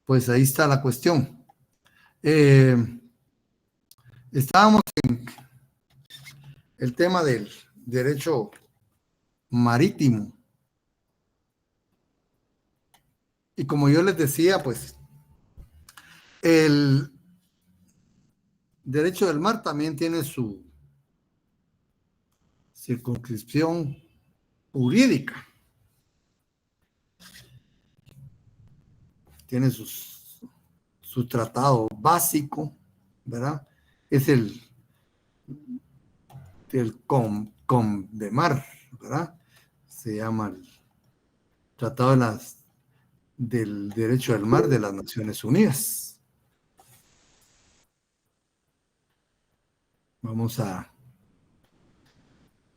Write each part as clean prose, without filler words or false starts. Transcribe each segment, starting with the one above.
pues ahí está la cuestión. Estábamos en el tema del derecho marítimo. Y como yo les decía, pues el derecho del mar también tiene su circunscripción jurídica. Tiene su tratado básico, ¿verdad? Es el de mar, ¿verdad? Se llama el Tratado del Derecho del Mar de las Naciones Unidas. Vamos a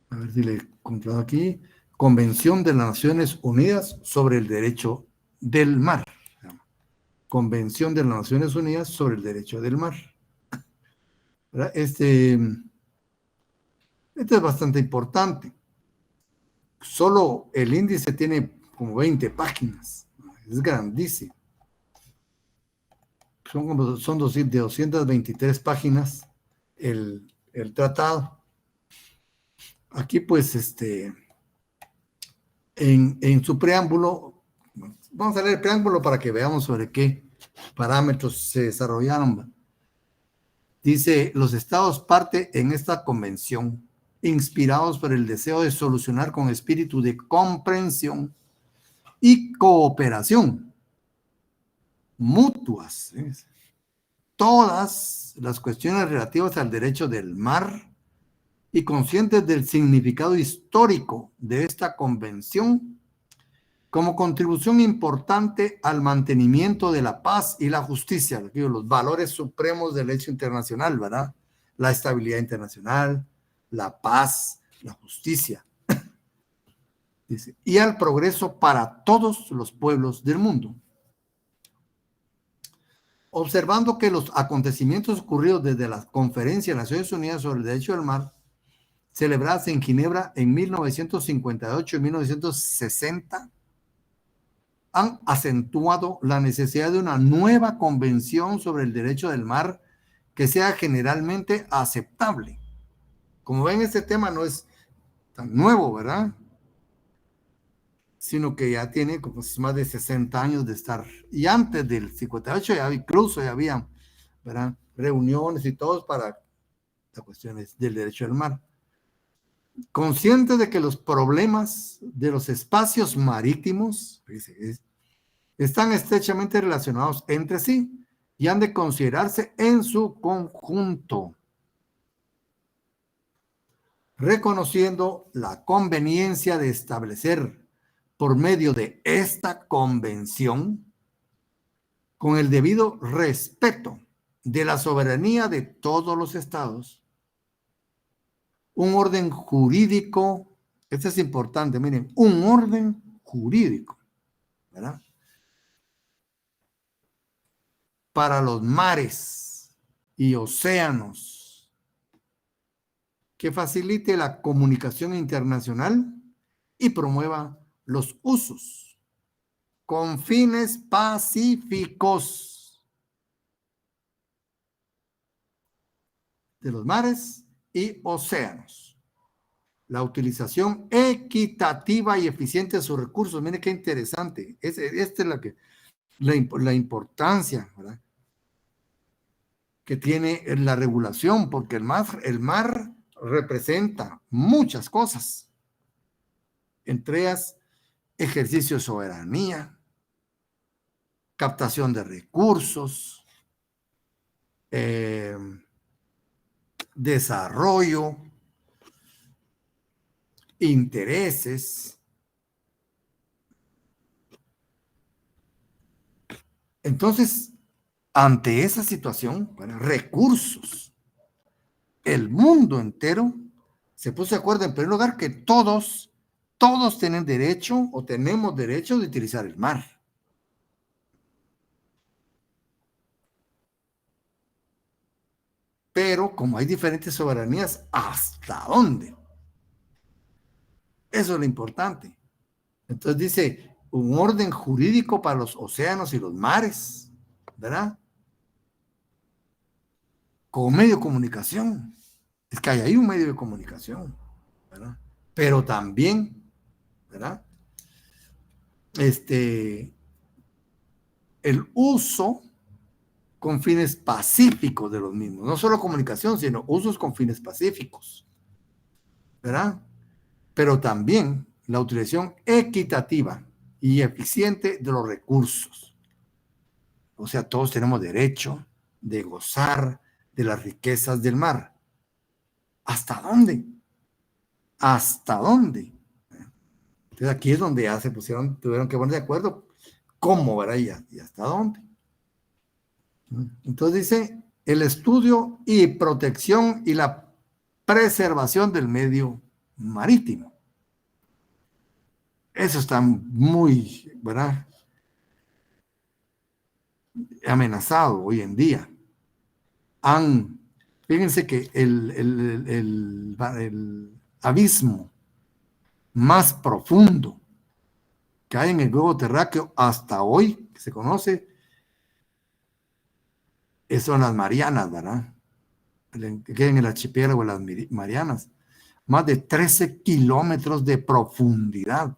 ver si le compro aquí. Convención de las Naciones Unidas sobre el Derecho del Mar. Convención de las Naciones Unidas sobre el Derecho del Mar. ¿Verdad? Este es bastante importante. Solo el índice tiene como 20 páginas. Es grandísimo. Son de 223 páginas el tratado. Aquí, pues, en su preámbulo, vamos a leer el preámbulo para que veamos sobre qué parámetros se desarrollaron. Dice, los estados parte en esta convención, inspirados por el deseo de solucionar con espíritu de comprensión y cooperación mutuas todas las cuestiones relativas al derecho del mar y conscientes del significado histórico de esta convención como contribución importante al mantenimiento de la paz y la justicia, los valores supremos del derecho internacional, ¿verdad? La estabilidad internacional, la paz, la justicia. Dice, y al progreso para todos los pueblos del mundo. Observando que los acontecimientos ocurridos desde la Conferencia de Naciones Unidas sobre el Derecho del Mar, celebradas en Ginebra en 1958 y 1960, han acentuado la necesidad de una nueva convención sobre el derecho del mar que sea generalmente aceptable. Como ven, este tema no es tan nuevo, ¿verdad? Sino que ya tiene como más de 60 años de estar. Y antes del 58 incluso ya había, ¿verdad?, reuniones y todo para las cuestiones del derecho del mar. Consciente de que los problemas de los espacios marítimos están estrechamente relacionados entre sí y han de considerarse en su conjunto, reconociendo la conveniencia de establecer por medio de esta convención, con el debido respeto de la soberanía de todos los estados, un orden jurídico, esto es importante, miren, un orden jurídico, ¿verdad?, para los mares y océanos, que facilite la comunicación internacional y promueva los usos con fines pacíficos de los mares y océanos. La utilización equitativa y eficiente de sus recursos. Miren qué interesante. Esta es la importancia, ¿verdad?, que tiene la regulación, porque el mar representa muchas cosas, entre ellas ejercicio de soberanía, captación de recursos, desarrollo, intereses. Entonces, ante esa situación, bueno, recursos, el mundo entero se puso de acuerdo en primer lugar que todos tienen derecho o tenemos derecho de utilizar el mar. Pero como hay diferentes soberanías, ¿hasta dónde? Eso es lo importante. Entonces dice, un orden jurídico para los océanos y los mares, ¿verdad? Como medio de comunicación. Es que hay ahí un medio de comunicación, ¿verdad? Pero también, ¿verdad? El uso con fines pacíficos de los mismos. No solo comunicación, sino usos con fines pacíficos, ¿verdad? Pero también la utilización equitativa y eficiente de los recursos. O sea, todos tenemos derecho de gozar de las riquezas del mar. ¿Hasta dónde? ¿Hasta dónde? Entonces aquí es donde ya se tuvieron que poner de acuerdo cómo, ¿verdad? Y hasta dónde. Entonces dice, el estudio y protección y la preservación del medio marítimo. Eso está muy, ¿verdad? Amenazado hoy en día. Fíjense que el abismo más profundo que hay en el globo terráqueo hasta hoy, que se conoce, son las Marianas, ¿verdad? Que quedan en el archipiélago de las Marianas. Más de 13 kilómetros de profundidad.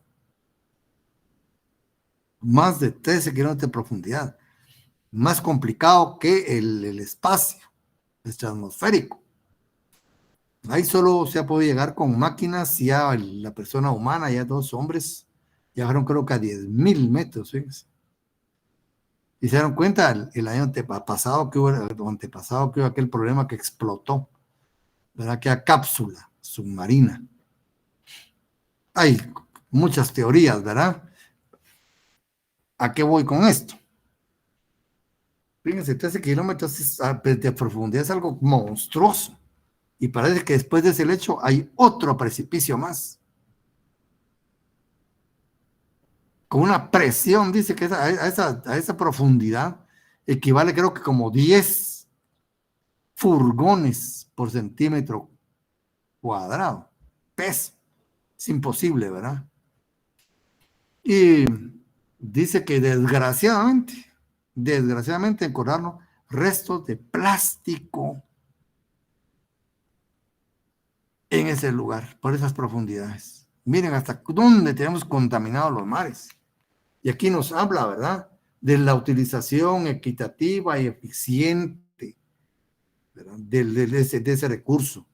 Más de 13 kilómetros de profundidad. Más complicado que el espacio atmosférico. Ahí solo se ha podido llegar con máquinas, ya la persona humana, ya 2 hombres, llegaron creo que a 10.000 metros, fíjense. Y se dieron cuenta el año antepasado que hubo aquel problema que explotó, ¿verdad? Aquella cápsula submarina. Hay muchas teorías, ¿verdad? ¿A qué voy con esto? Fíjense, 13 kilómetros de profundidad es algo monstruoso. Y parece que después de ese lecho hay otro precipicio más. Con una presión, dice que a esa profundidad equivale creo que como 10 furgones por centímetro cuadrado. Peso. Es imposible, ¿verdad? Y dice que desgraciadamente encontraron restos de plástico en ese lugar, por esas profundidades. Miren hasta dónde tenemos contaminados los mares. Y aquí nos habla, ¿verdad?, de la utilización equitativa y eficiente, ¿verdad?, de ese recurso.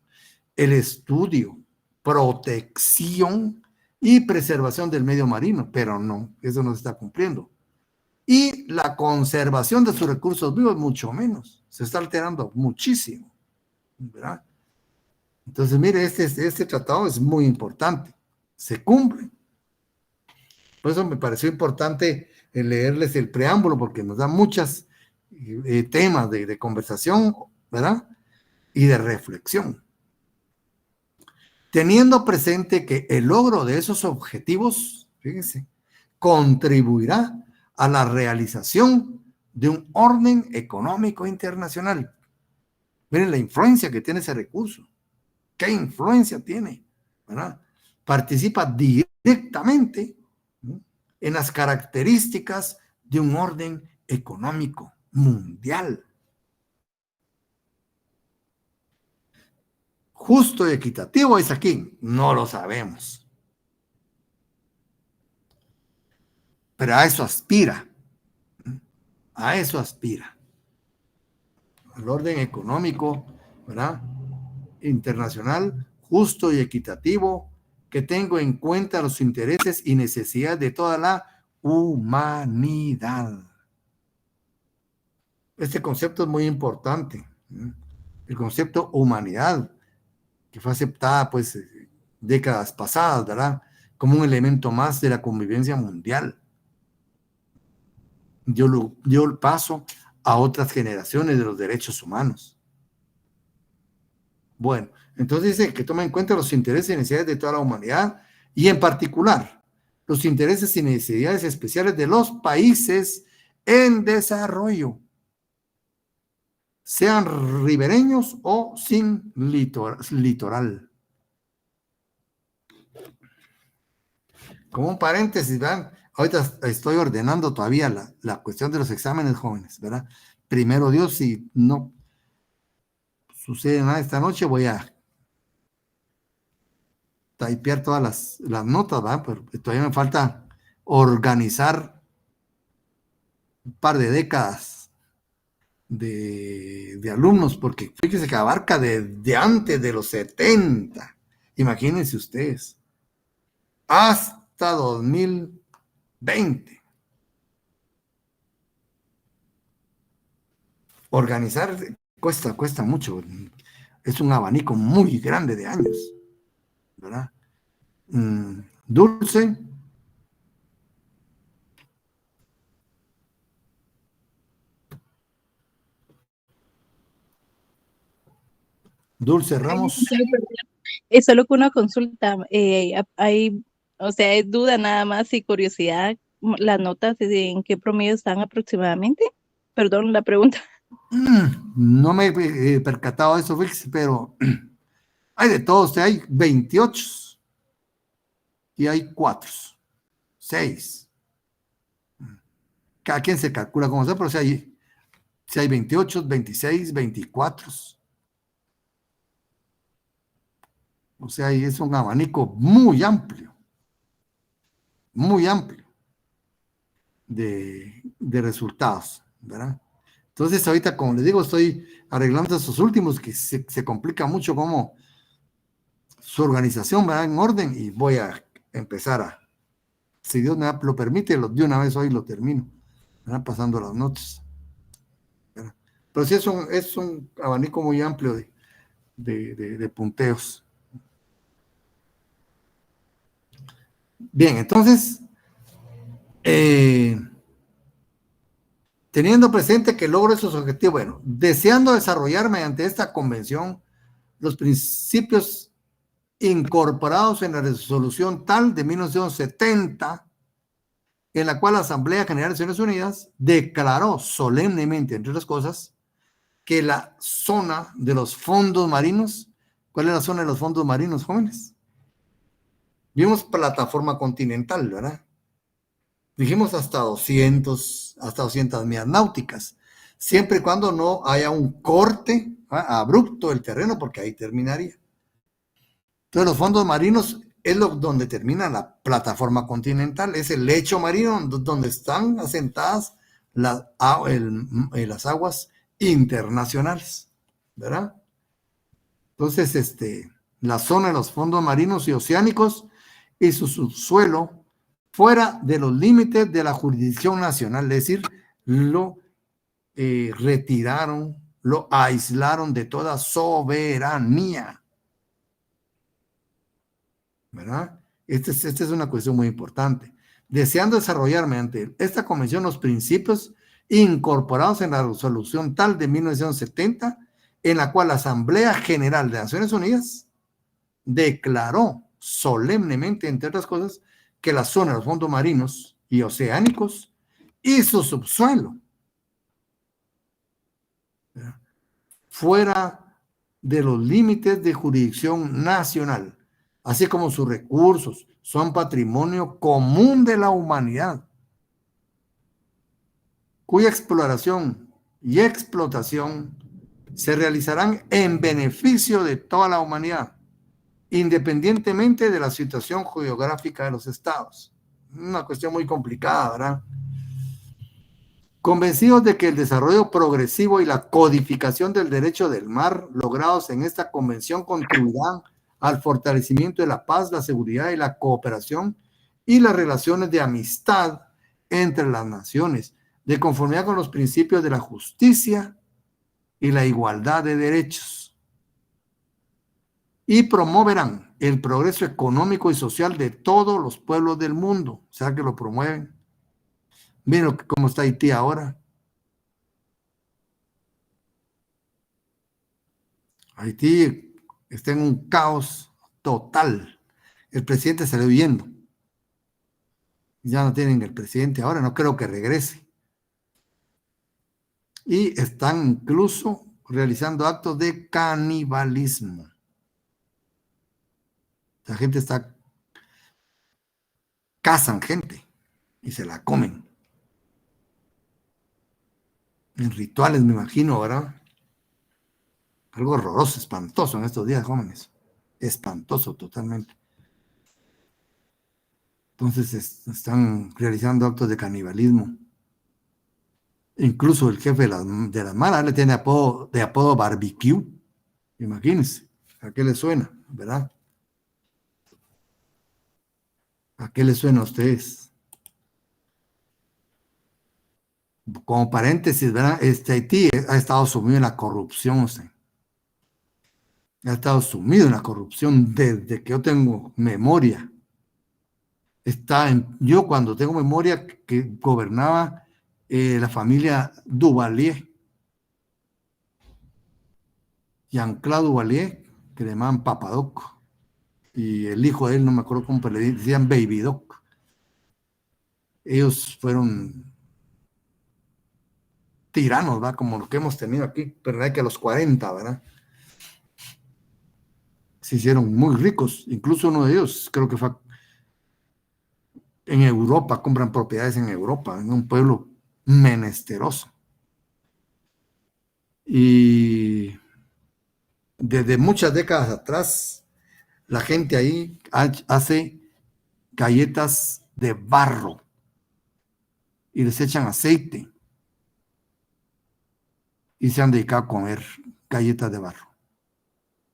El estudio, protección y preservación del medio marino, pero no, eso no se está cumpliendo. Y la conservación de sus recursos vivos, mucho menos. Se está alterando muchísimo, ¿verdad? Entonces, mire, este tratado es muy importante. Se cumple. Por eso me pareció importante leerles el preámbulo, porque nos da muchos temas de conversación, ¿verdad? Y de reflexión. Teniendo presente que el logro de esos objetivos, fíjense, contribuirá a la realización de un orden económico internacional. Miren la influencia que tiene ese recurso. ¿Qué influencia tiene? ¿Verdad? Participa directamente, ¿no?, en las características de un orden económico mundial. Justo y equitativo es aquí, no lo sabemos. Pero a eso aspira. A eso aspira. Al orden económico, ¿verdad?, internacional, justo y equitativo, que tenga en cuenta los intereses y necesidades de toda la humanidad. Este concepto es muy importante, ¿no? El concepto humanidad, que fue aceptada pues décadas pasadas, ¿verdad?, como un elemento más de la convivencia mundial. Dio el paso a otras generaciones de los derechos humanos. Bueno, entonces dice que toma en cuenta los intereses y necesidades de toda la humanidad y en particular los intereses y necesidades especiales de los países en desarrollo, sean ribereños o sin litoral. Como un paréntesis, ¿verdad? ahorita estoy ordenando todavía la cuestión de los exámenes, jóvenes, ¿verdad? Primero Dios, si no sucede nada esta noche, voy a typear todas las notas, ¿verdad? Pero todavía me falta organizar un par de décadas de alumnos, porque fíjese que abarca de antes de los 70. Imagínense ustedes, hasta 2020. Organizar cuesta mucho. Es un abanico muy grande de años, ¿verdad? Dulce. Dulce Ramos. Es solo que una consulta, hay, o sea, es duda nada más y curiosidad, las notas en qué promedio están aproximadamente. Perdón la pregunta. No me he percatado de eso, fíjese, pero hay de todos, hay 28 y hay 4, 6. Cada quien se calcula como sea, pero si hay 28, 26, 24. O sea, es un abanico muy amplio de resultados, ¿verdad? Entonces, ahorita, como les digo, estoy arreglando esos últimos que se complica mucho como su organización, ¿verdad? En orden, y voy a empezar si Dios me lo permite, de una vez hoy lo termino, ¿verdad? Pasando las notas, ¿verdad? Pero sí es un abanico muy amplio de punteos. Bien, entonces, teniendo presente que logro esos objetivos, bueno, deseando desarrollar mediante esta convención los principios incorporados en la resolución tal de 1970, en la cual la Asamblea General de Naciones Unidas declaró solemnemente, entre otras cosas, que la zona de los fondos marinos, ¿cuál es la zona de los fondos marinos, jóvenes? Vimos plataforma continental, ¿verdad? Dijimos hasta 200 millas náuticas, siempre y cuando no haya un corte abrupto del terreno, porque ahí terminaría. Entonces, los fondos marinos es donde termina la plataforma continental, es el lecho marino donde están asentadas las aguas internacionales, ¿verdad? Entonces, la zona de los fondos marinos y oceánicos y su subsuelo fuera de los límites de la jurisdicción nacional, es decir, lo retiraron, lo aislaron de toda soberanía, ¿verdad? Esta es una cuestión muy importante. Deseando desarrollar mediante esta convención los principios incorporados en la resolución tal de 1970, en la cual la Asamblea General de Naciones Unidas declaró solemnemente, entre otras cosas, que la zona de los fondos marinos y oceánicos y su subsuelo, ¿verdad?, fuera de los límites de jurisdicción nacional, así como sus recursos son patrimonio común de la humanidad, cuya exploración y explotación se realizarán en beneficio de toda la humanidad, independientemente de la situación geográfica de los estados. Una cuestión muy complicada, ¿verdad? Convencidos de que el desarrollo progresivo y la codificación del derecho del mar logrados en esta convención contribuirán al fortalecimiento de la paz, la seguridad y la cooperación y las relaciones de amistad entre las naciones, de conformidad con los principios de la justicia y la igualdad de derechos, y promoverán el progreso económico y social de todos los pueblos del mundo. O sea que lo promueven. Miren cómo está Haití ahora. Haití está en un caos total. El presidente salió huyendo. Ya no tienen el presidente ahora, no creo que regrese. Y están incluso realizando actos de canibalismo. La gente cazan gente. y se la comen. En rituales, me imagino, ¿verdad? Algo horroroso, espantoso en estos días, jóvenes. Espantoso totalmente. Entonces están realizando actos de canibalismo. Incluso el jefe de las maras le tiene de apodo barbecue. Imagínense, ¿a qué le suena, verdad? ¿A qué le suena a ustedes? Como paréntesis, ¿verdad? Haití ha estado sumido en la corrupción, usted. Ha estado sumido en la corrupción desde que yo tengo memoria. Yo cuando tengo memoria que gobernaba la familia Duvalier, Jean-Claude Duvalier, que le llamaban Papadoc, y el hijo de él, no me acuerdo cómo, pero le decían Baby Doc. Ellos fueron tiranos, ¿verdad? Como lo que hemos tenido aquí, pero hay que a los 40, ¿verdad? Se hicieron muy ricos, incluso uno de ellos, creo que fue en Europa, compran propiedades en Europa, en un pueblo menesteroso. Y desde muchas décadas atrás, la gente ahí hace galletas de barro y les echan aceite y se han dedicado a comer galletas de barro.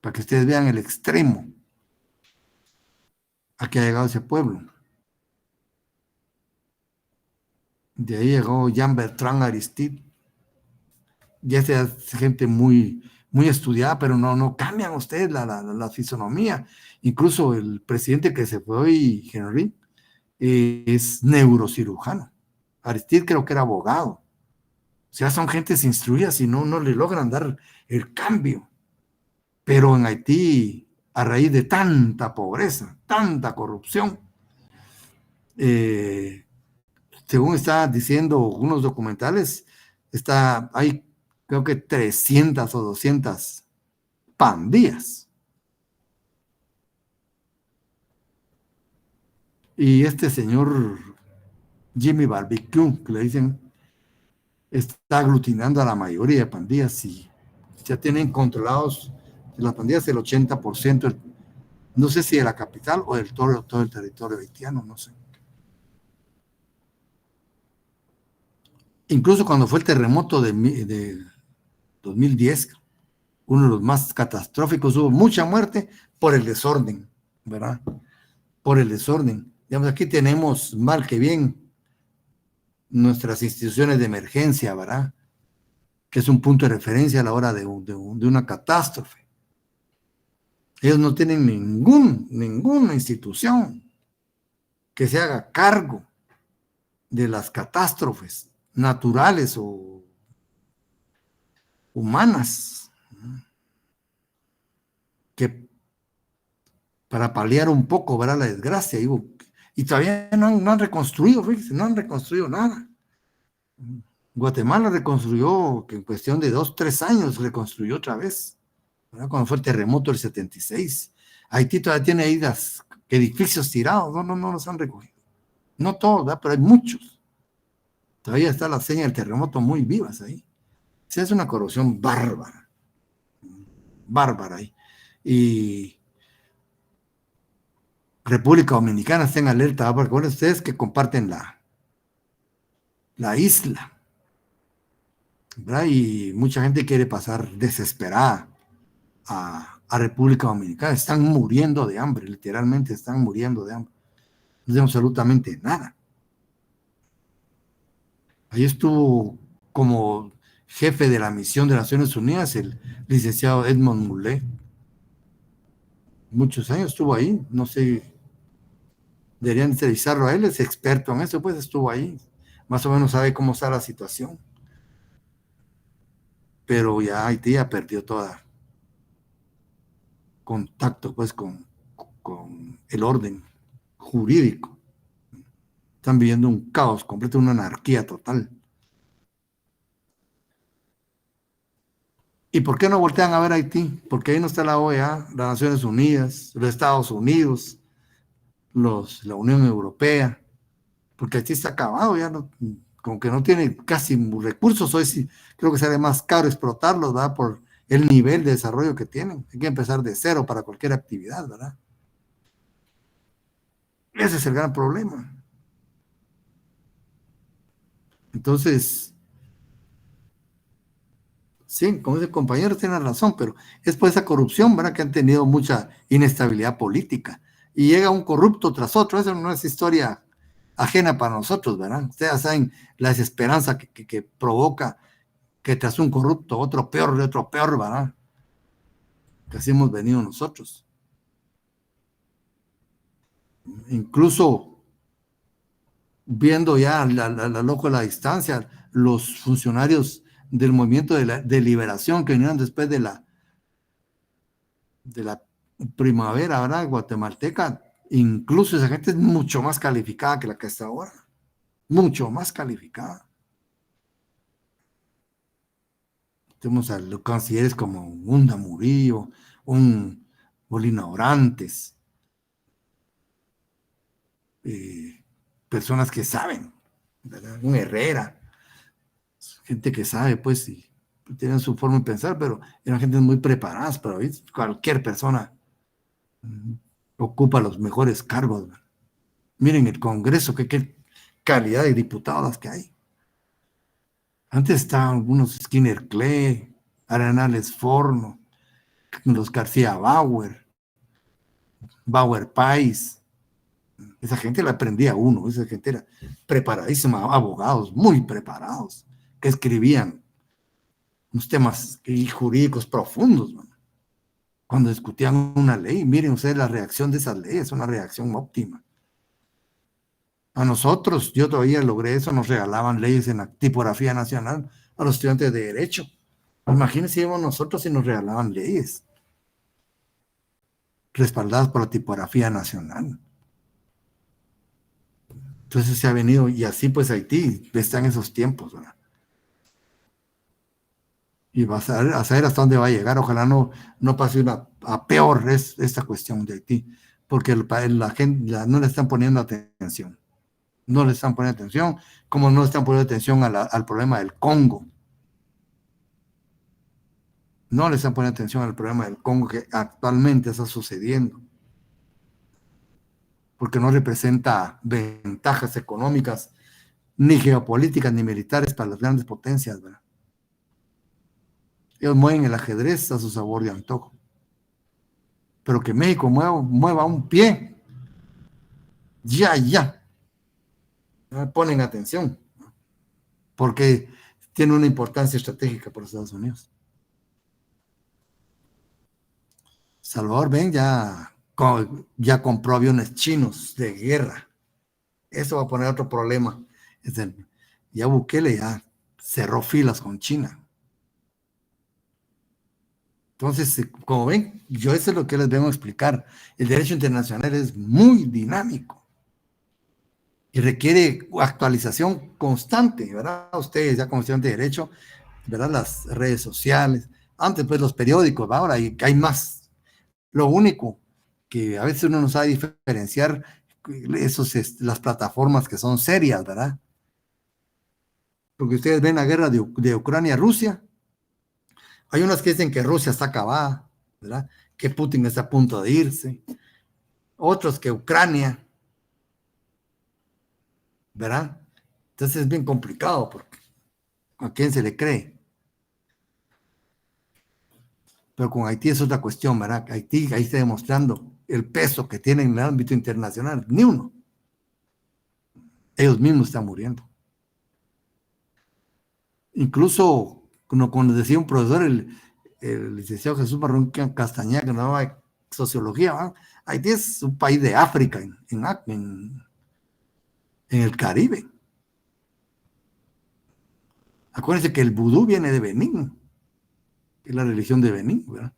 Para que ustedes vean el extremo a que ha llegado ese pueblo. De ahí llegó Jean-Bertrand Aristide. Ya es gente muy, muy estudiada, pero no cambian ustedes la fisonomía. Incluso el presidente que se fue hoy, Henry, es neurocirujano. Aristide creo que era abogado. O sea, son gentes instruidas y no le logran dar el cambio. Pero en Haití, a raíz de tanta pobreza, tanta corrupción, según está diciendo unos documentales, hay creo que 300 o 200 pandillas. Y este señor Jimmy Barbecue, que le dicen, está aglutinando a la mayoría de pandillas y ya tienen controlados las pandillas el 80%, no sé si de la capital o del todo el territorio haitiano, no sé. Incluso cuando fue el terremoto de 2010, uno de los más catastróficos, hubo mucha muerte por el desorden, ¿verdad? Por el desorden. Digamos, aquí tenemos mal que bien nuestras instituciones de emergencia, ¿verdad? Que es un punto de referencia a la hora de una catástrofe. Ellos no tienen ninguna institución que se haga cargo de las catástrofes naturales o humanas, que para paliar un poco, ¿verdad? La desgracia, digo, y todavía no han reconstruido, fíjense, no han reconstruido nada. Guatemala reconstruyó, que en cuestión de 2, 3 años reconstruyó otra vez, ¿verdad? Cuando fue el terremoto del 76. Haití todavía tiene ahí edificios tirados, no los han recogido. No todos, ¿verdad? Pero hay muchos. Todavía está la seña del terremoto muy vivas ahí. O sea, es una corrupción bárbara. Bárbara ahí. Y República Dominicana está en alerta, ¿verdad? Porque bueno, ustedes que comparten la isla, ¿verdad? Y mucha gente quiere pasar desesperada a República Dominicana. Están muriendo de hambre, literalmente están muriendo de hambre. No tienen absolutamente nada. Ahí estuvo como jefe de la misión de Naciones Unidas el licenciado Edmond Moulet. Muchos años estuvo ahí, no sé, deberían entrevistarlo a él, es experto en eso, pues estuvo ahí, más o menos sabe cómo está la situación. Pero ya Haití ya perdió todo contacto pues con el orden jurídico. Están viviendo un caos completo, una anarquía total. ¿Y por qué no voltean a ver a Haití? Porque ahí no está la OEA, las Naciones Unidas, los Estados Unidos, la Unión Europea. porque Haití está acabado, ya no, como que no tiene casi recursos, hoy sí creo que sale más caro explotarlos, ¿verdad? Por el nivel de desarrollo que tienen. Hay que empezar de cero para cualquier actividad, ¿verdad? Ese es el gran problema. Entonces, sí, como ese compañero tiene razón, pero es por esa corrupción, ¿verdad? Que han tenido mucha inestabilidad política. Y llega un corrupto tras otro, eso no es historia ajena para nosotros, ¿verdad? Ustedes saben la desesperanza que provoca que tras un corrupto, otro peor, ¿verdad? Que así hemos venido nosotros. Incluso viendo ya la loco a la distancia, los funcionarios del movimiento de liberación que vinieron después de la primavera, ¿verdad? Guatemalteca, incluso esa gente es mucho más calificada que la que está ahora, mucho más calificada. Tenemos a los cancilleres como un Murillo, un Molina Orantes, personas que saben, ¿verdad? Un Herrera, gente que sabe, pues, y tienen su forma de pensar, pero eran gente muy preparadas, pero hoy cualquier persona ocupa los mejores cargos. ¿Verdad? Miren el Congreso, qué calidad de diputados que hay. Antes estaban algunos Skinner Clay, Arenales Forno, los García Bauer Pais. Esa gente la aprendía uno, esa gente era preparadísima, abogados muy preparados, que escribían unos temas jurídicos profundos, man. Cuando discutían una ley, miren ustedes la reacción de esas leyes, una reacción óptima. A nosotros, yo todavía logré eso, nos regalaban leyes en la tipografía nacional a los estudiantes de Derecho. Imagínense íbamos nosotros y nos regalaban leyes respaldadas por la tipografía nacional. Entonces se ha venido, y así pues Haití está en esos tiempos, ¿verdad? Y a saber hasta dónde va a llegar. Ojalá no pase a peor esta cuestión de Haití, porque la gente no le están poniendo atención. No le están poniendo atención, como no le están poniendo atención al problema del Congo. No le están poniendo atención al problema del Congo que actualmente está sucediendo, porque no representa ventajas económicas, ni geopolíticas, ni militares para las grandes potencias, ¿verdad? Ellos mueven el ajedrez a su sabor de antojo. Pero que México mueva un pie, ya. No ponen atención, porque tiene una importancia estratégica para Estados Unidos. Salvador Ben ya compró aviones chinos de guerra. Eso va a poner otro problema. Ya Bukele ya cerró filas con China. Entonces, como ven, yo eso es lo que les vengo a explicar. El derecho internacional es muy dinámico y requiere actualización constante, ¿verdad? Ustedes ya como estudiantes de derecho, ¿verdad? Las redes sociales, antes pues los periódicos, ¿verdad? Ahora hay más. Lo único que a veces uno no sabe diferenciar las plataformas que son serias, ¿verdad? Porque ustedes ven la guerra de Ucrania-Rusia, hay unas que dicen que Rusia está acabada, ¿verdad? Que Putin está a punto de irse, otros que Ucrania, ¿verdad? Entonces es bien complicado porque a quién se le cree. Pero con Haití es otra cuestión, ¿verdad? Haití ahí está demostrando el peso que tiene en el ámbito internacional. Ni uno. Ellos mismos están muriendo. Incluso, como decía un profesor, el licenciado Jesús Marrón Castañeda, que no daba sociología, ¿verdad? Haití es un país de África, en el Caribe. Acuérdense que el vudú viene de Benín, que es la religión de Benín, ¿verdad?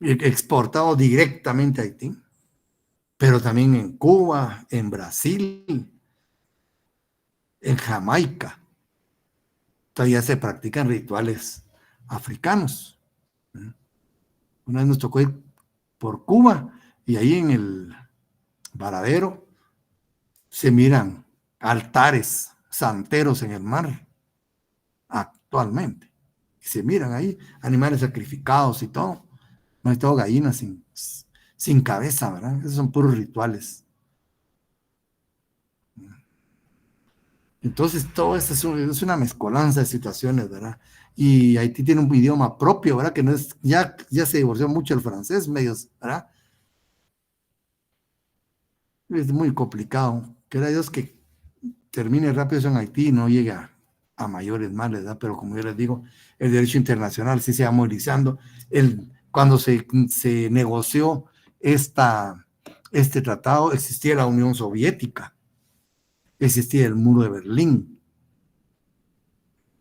Exportado directamente a Haití, pero también en Cuba, en Brasil, en Jamaica. Todavía se practican rituales africanos. Una vez nos tocó ir por Cuba y ahí en el Varadero se miran altares, santeros en el mar, actualmente. Y se miran ahí, animales sacrificados y todo. No hay todo gallinas sin cabeza, ¿verdad? Esos son puros rituales. Entonces, todo esto es una mezcolanza de situaciones, ¿verdad? Y Haití tiene un idioma propio, ¿verdad? Que no es, ya se divorció mucho el francés, medios, ¿verdad? Es muy complicado. Quiera Dios que termine rápido eso en Haití y no llegue a mayores males, ¿verdad? Pero como yo les digo, el derecho internacional sí se va movilizando. Cuando se negoció este tratado, existía la Unión Soviética, existía el muro de Berlín,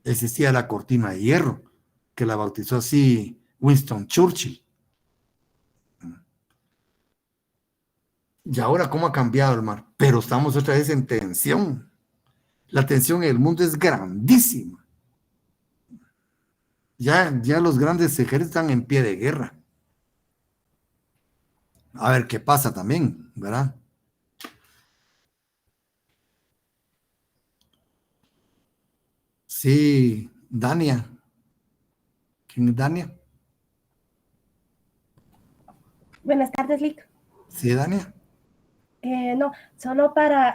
existía la cortina de hierro, que la bautizó así Winston Churchill. Y ahora, ¿cómo ha cambiado el mar? Pero estamos otra vez en tensión. La tensión en el mundo es grandísima. Ya los grandes ejércitos están en pie de guerra. A ver qué pasa también, ¿verdad? Sí, Dania. ¿Quién es Dania? Buenas tardes, Lick. Sí, Dania. No, solo para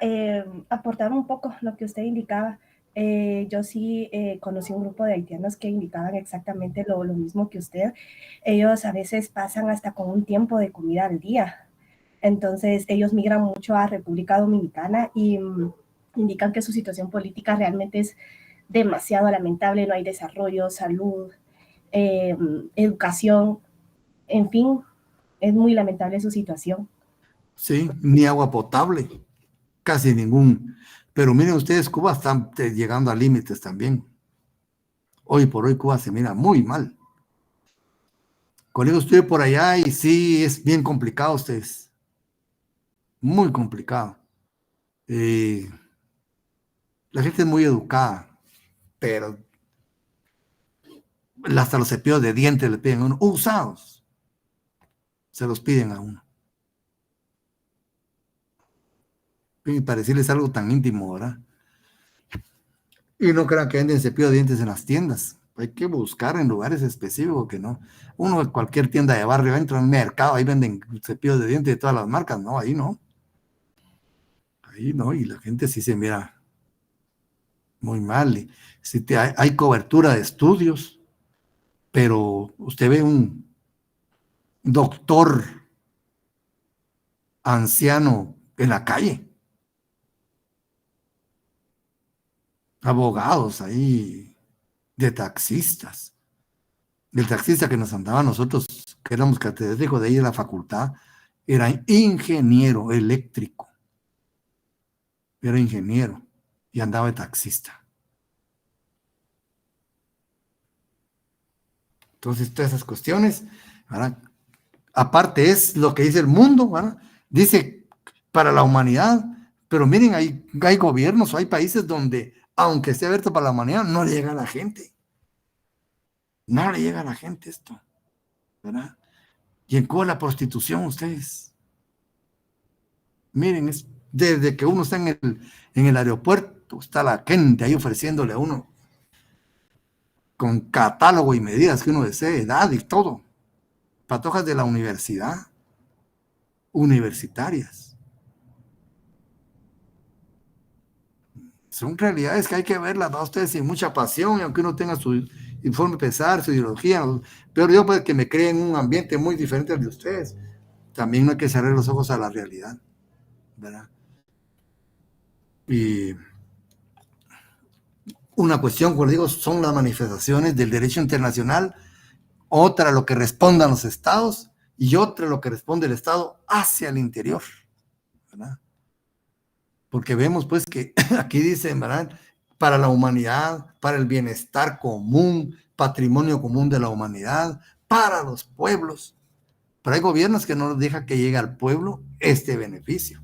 aportar un poco lo que usted indicaba. Yo sí conocí un grupo de haitianos que indicaban exactamente lo mismo que usted. Ellos a veces pasan hasta con un tiempo de comida al día. Entonces, ellos migran mucho a República Dominicana y indican que su situación política realmente es demasiado lamentable. No hay desarrollo, salud, eh, educación, en fin, es muy lamentable su situación. Sí, ni agua potable, casi ningún. Pero miren ustedes, Cuba está llegando a límites también. Hoy por hoy Cuba se mira muy mal. Colega, estuve por allá y sí, es bien complicado ustedes. Muy complicado. La gente es muy educada, pero hasta los cepillos de dientes le piden a uno, usados. Se los piden a uno. Y parecerles algo tan íntimo, ¿verdad? Y no crean que venden cepillo de dientes en las tiendas. Hay que buscar en lugares específicos que no. Uno en cualquier tienda de barrio entra en un mercado, ahí venden cepillos de dientes de todas las marcas. No, ahí no. Ahí no, y la gente sí se mira muy mal. Y hay cobertura de estudios, pero usted ve un doctor anciano en la calle, abogados ahí, de taxistas. El taxista que nos andaba a nosotros, que éramos catedráticos de ahí de la facultad, era ingeniero eléctrico. Era ingeniero y andaba de taxista. Entonces, todas esas cuestiones, ¿verdad? Aparte es lo que dice el mundo, ¿verdad? Dice para la humanidad, pero miren, hay gobiernos o hay países donde, aunque esté abierto para la humanidad, no le llega a la gente. No le llega a la gente esto, ¿verdad? Y en Cuba la prostitución, ustedes, miren, es desde que uno está en el aeropuerto, está la gente ahí ofreciéndole a uno con catálogo y medidas que uno desee, edad y todo. Patojas de la universidad, universitarias. Son realidades que hay que verlas, ¿no? Ustedes sin mucha pasión, y aunque uno tenga su informe pensar, su ideología, ¿no? Pero yo pues que me creen en un ambiente muy diferente al de ustedes, también no hay que cerrar los ojos a la realidad, ¿verdad? Y una cuestión, como digo, son las manifestaciones del derecho internacional, otra lo que respondan los estados y otra lo que responde el estado hacia el interior, ¿verdad? Porque vemos pues que aquí dicen, ¿verdad? Para la humanidad, para el bienestar común, patrimonio común de la humanidad, para los pueblos. Pero hay gobiernos que no dejan que llegue al pueblo este beneficio.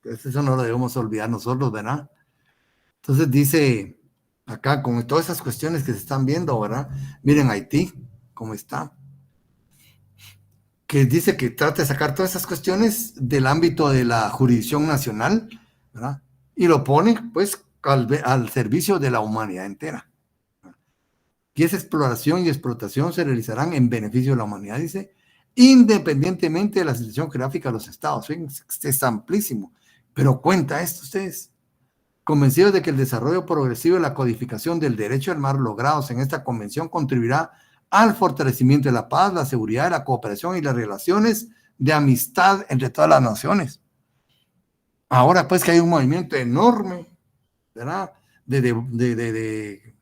Entonces, eso no lo debemos olvidar nosotros, ¿verdad? Entonces dice acá, con todas esas cuestiones que se están viendo, ¿verdad? Miren Haití, cómo está. Que dice que trata de sacar todas esas cuestiones del ámbito de la jurisdicción nacional ¿verdad? Y lo pone, pues, al servicio de la humanidad entera. Y esa exploración y explotación se realizarán en beneficio de la humanidad, dice, independientemente de la situación geográfica de los estados. Es amplísimo, pero cuenta esto ustedes. Convencidos de que el desarrollo progresivo y la codificación del derecho al mar logrados en esta convención contribuirá al fortalecimiento de la paz, la seguridad, la cooperación y las relaciones de amistad entre todas las naciones. Ahora pues que hay un movimiento enorme, ¿verdad? De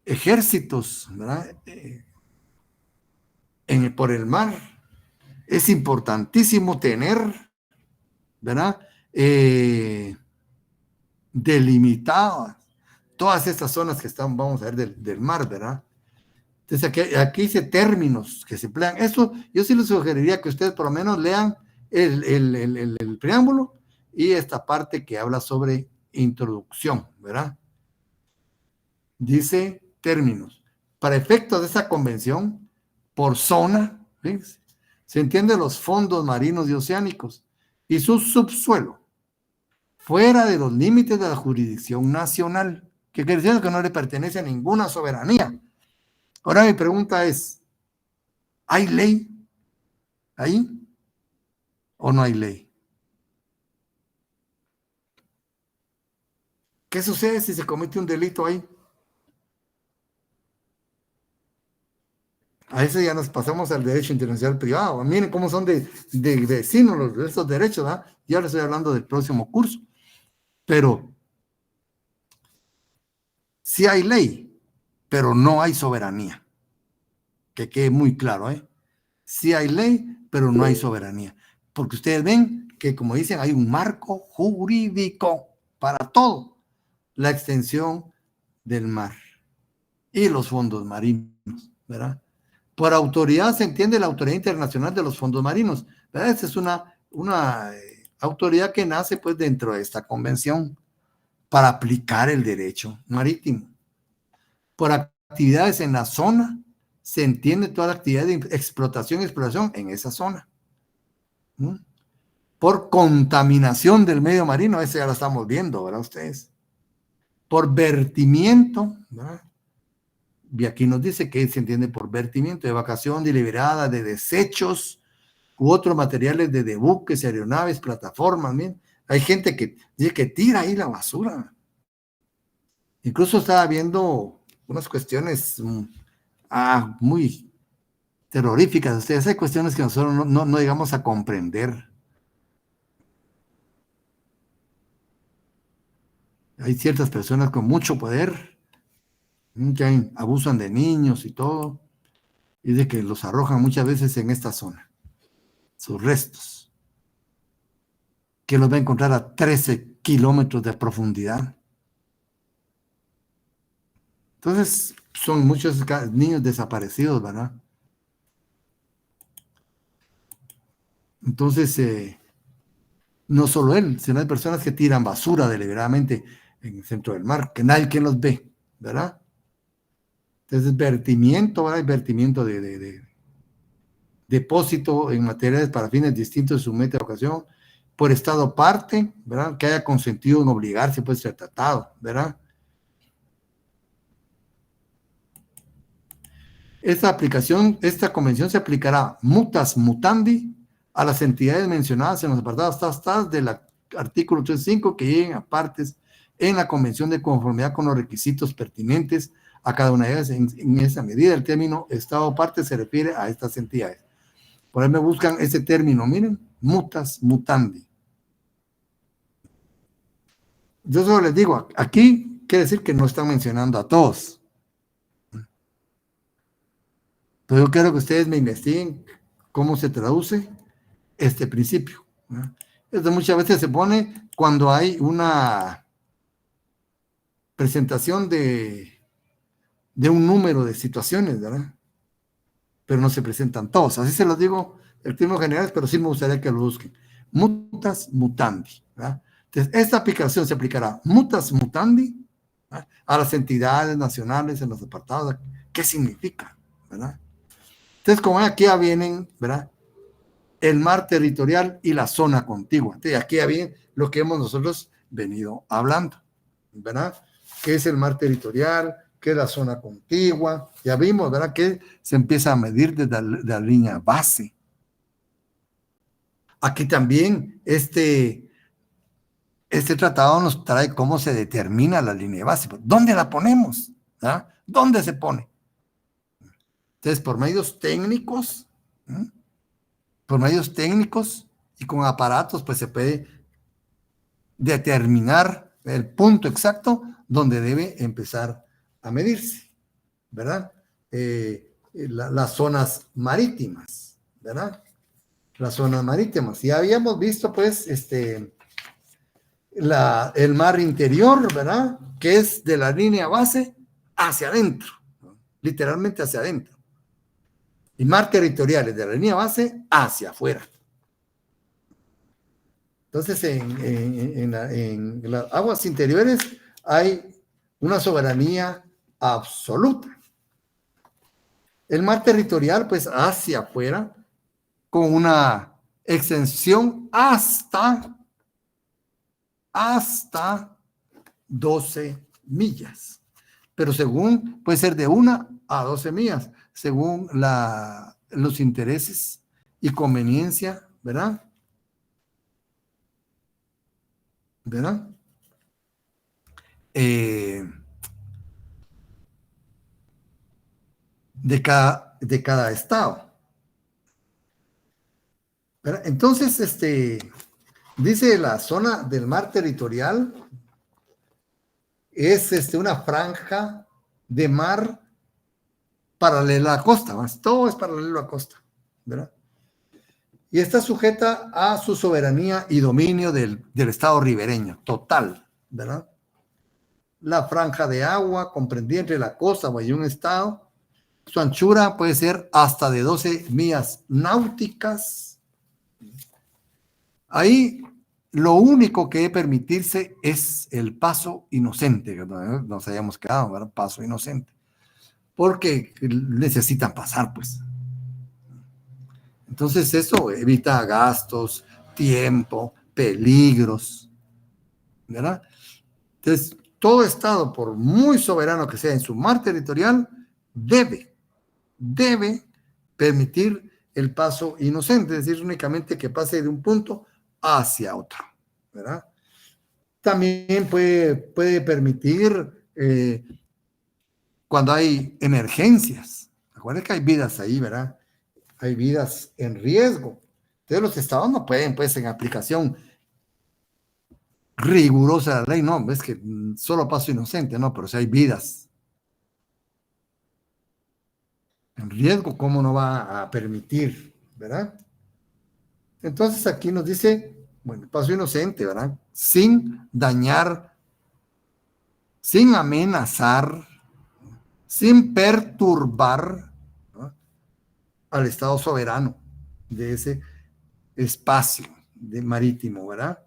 ejércitos, ¿verdad? Por el mar. Es importantísimo tener, ¿verdad? Delimitadas todas estas zonas que están, vamos a ver, del mar, ¿verdad? Entonces aquí dice términos que se emplean. Esto yo sí les sugeriría que ustedes por lo menos lean el preámbulo y esta parte que habla sobre introducción, ¿verdad? Dice términos. Para efectos de esta convención, por zona, fíjense, se entienden los fondos marinos y oceánicos y su subsuelo, fuera de los límites de la jurisdicción nacional, que quiere decir que no le pertenece a ninguna soberanía. Ahora mi pregunta es, ¿hay ley ahí o no hay ley? ¿Qué sucede si se comete un delito ahí? A eso ya nos pasamos al derecho internacional privado. Miren cómo son de vecinos estos derechos, ¿verdad? Ya les estoy hablando del próximo curso. Pero sí hay ley, pero no hay soberanía. Que quede muy claro, ¿eh? Sí hay ley, pero no hay soberanía. Porque ustedes ven que, como dicen, hay un marco jurídico para todo. La extensión del mar y los fondos marinos, ¿verdad? Por autoridad se entiende la Autoridad Internacional de los Fondos Marinos, ¿verdad? Esa es una autoridad que nace pues dentro de esta convención para aplicar el derecho marítimo. Por actividades en la zona se entiende toda la actividad de explotación y exploración en esa zona. ¿Mm? Por contaminación del medio marino, eso ya lo estamos viendo, ¿verdad ustedes? Por vertimiento, ¿verdad? Y aquí nos dice que se entiende por vertimiento, evacuación deliberada de desechos u otros materiales de buques, aeronaves, plataformas. Bien. Hay gente que dice que tira ahí la basura. Incluso estaba viendo unas cuestiones muy terroríficas. Ustedes, hay cuestiones que nosotros no llegamos a comprender. Hay ciertas personas con mucho poder que abusan de niños y todo, y de que los arrojan muchas veces en esta zona, sus restos, que los va a encontrar a 13 kilómetros de profundidad. Entonces, son muchos niños desaparecidos, ¿verdad? Entonces, no solo él, sino hay personas que tiran basura deliberadamente en el centro del mar, que nadie quien los ve, ¿verdad? Entonces, vertimiento, ¿verdad? Vertimiento de depósito en materiales para fines distintos de su meta de ocasión, por estado parte, ¿verdad? Que haya consentido en obligarse, puede ser tratado, ¿verdad? Esta convención se aplicará mutas mutandi a las entidades mencionadas en los apartados del artículo 3.5 que lleguen a partes en la convención de conformidad con los requisitos pertinentes a cada una de ellas. En esa medida, el término estado parte se refiere a estas entidades. Por ahí me buscan ese término, miren, mutas mutandi. Yo solo les digo, aquí quiere decir que no están mencionando a todos. Pero yo quiero que ustedes me investiguen cómo se traduce este principio, ¿no? Esto muchas veces se pone cuando hay una presentación de un número de situaciones, ¿verdad? Pero no se presentan todos. Así se los digo en términos generales, pero sí me gustaría que lo busquen. Mutas mutandi, ¿verdad? Entonces, esta aplicación se aplicará mutas mutandi, ¿verdad?, a las entidades nacionales en los apartados. ¿Qué significa? ¿Verdad? Entonces, como aquí ya vienen, ¿verdad?, el mar territorial y la zona contigua. Entonces, aquí ya viene lo que hemos nosotros venido hablando, ¿verdad? ¿Qué es el mar territorial? ¿Qué es la zona contigua? Ya vimos, ¿verdad? Que se empieza a medir desde la línea base. Aquí también este tratado nos trae cómo se determina la línea base. ¿Dónde la ponemos? ¿Ah? ¿Dónde se pone? Entonces, por medios técnicos, ¿eh? Por medios técnicos y con aparatos, pues se puede determinar el punto exacto donde debe empezar a medirse, ¿verdad? Las zonas marítimas, ¿verdad? Las zonas marítimas. Ya habíamos visto, pues, el mar interior, ¿verdad? Que es de la línea base hacia adentro, ¿no? Literalmente hacia adentro. Y mar territorial es de la línea base hacia afuera. Entonces, en las aguas interiores hay una soberanía absoluta. El mar territorial, pues, hacia afuera, con una extensión hasta 12 millas. Pero según, puede ser de 1 a 12 millas, según los intereses y conveniencia, ¿verdad? ¿Verdad? De cada estado. ¿Verdad? Entonces, dice la zona del mar territorial es una franja de mar paralela a la costa, más todo es paralelo a la costa, ¿verdad? Y está sujeta a su soberanía y dominio del estado ribereño, total, ¿verdad? La franja de agua comprendida entre la costa y un estado, su anchura puede ser hasta de 12 millas náuticas. Ahí lo único que debe permitirse es el paso inocente, que nos hayamos quedado, ¿verdad? Paso inocente, porque necesitan pasar, pues. Entonces eso evita gastos, tiempo, peligros, ¿verdad? Entonces, todo estado, por muy soberano que sea en su mar territorial, debe permitir el paso inocente, es decir, únicamente que pase de un punto hacia otro, ¿verdad? También puede permitir cuando hay emergencias. Acuérdense que hay vidas ahí, ¿verdad? Hay vidas en riesgo. Entonces los estados no pueden, pues, en aplicación rigurosa de la ley, no, es que solo paso inocente, no, pero si hay vidas en riesgo, ¿cómo no va a permitir, verdad? Entonces aquí nos dice, bueno, paso inocente, ¿verdad? Sin dañar, sin amenazar, sin perturbar, ¿no?, al estado soberano de ese espacio marítimo, ¿verdad?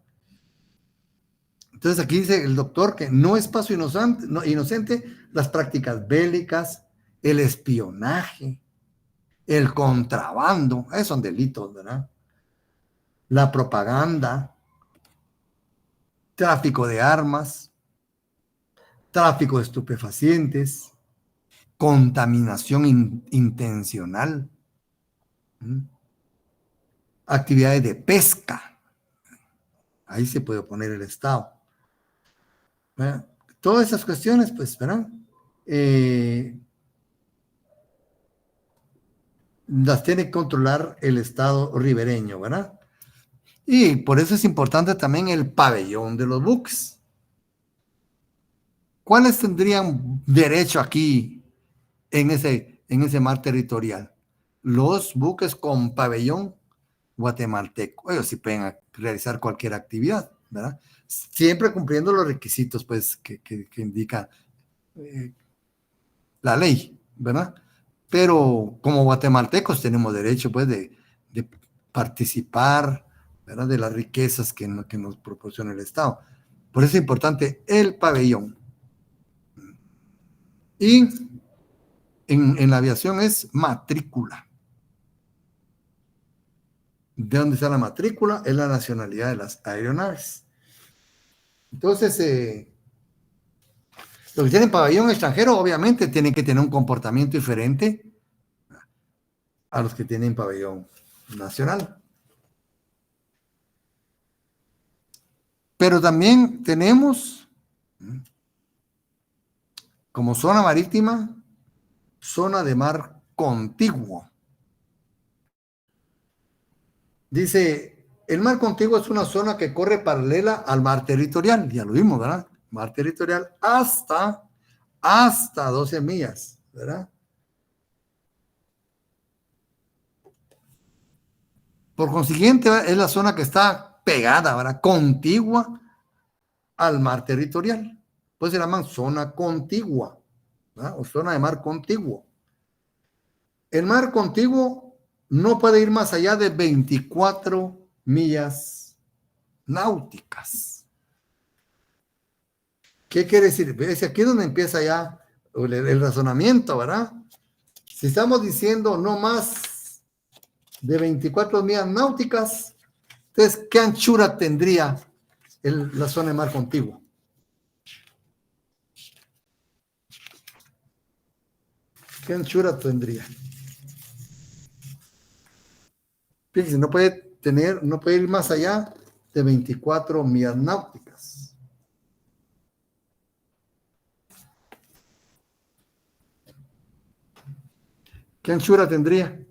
Entonces aquí dice el doctor que no es paso inocente las prácticas bélicas, el espionaje, el contrabando, esos son delitos, ¿verdad? La propaganda, tráfico de armas, tráfico de estupefacientes, contaminación intencional, actividades de pesca, ahí se puede poner el Estado, ¿verdad? Todas esas cuestiones, pues, ¿verdad? Las tiene que controlar el Estado ribereño, ¿verdad? Y por eso es importante también el pabellón de los buques. ¿Cuáles tendrían derecho aquí en ese mar territorial? Los buques con pabellón guatemalteco. Ellos sí pueden realizar cualquier actividad, ¿verdad? Siempre cumpliendo los requisitos, pues, que indica la ley, ¿verdad? Pero como guatemaltecos tenemos derecho, pues, de participar, ¿verdad?, de las riquezas que nos proporciona el Estado. Por eso es importante el pabellón. Y en la aviación es matrícula. de dónde está la matrícula, es la nacionalidad de las aeronaves. Entonces, los que tienen pabellón extranjero, obviamente, tienen que tener un comportamiento diferente a los que tienen pabellón nacional. Pero también tenemos, como zona marítima, zona de mar contiguo. Dice, el mar contiguo es una zona que corre paralela al mar territorial, ya lo vimos, ¿verdad? Mar territorial hasta 12 millas, ¿verdad? Por consiguiente, es la zona que está pegada, ¿verdad? Contigua al mar territorial. Pues se llaman zona contigua, ¿verdad? O zona de mar contiguo. El mar contiguo no puede ir más allá de 24 millas náuticas. ¿Qué quiere decir? Es aquí donde empieza ya el razonamiento, ¿verdad? Si estamos diciendo no más de 24 millas náuticas, entonces, ¿qué anchura tendría la zona de mar contiguo? ¿Qué anchura tendría? Fíjense, no puede ir más allá de 24 millas náuticas. ¿Qué anchura tendría?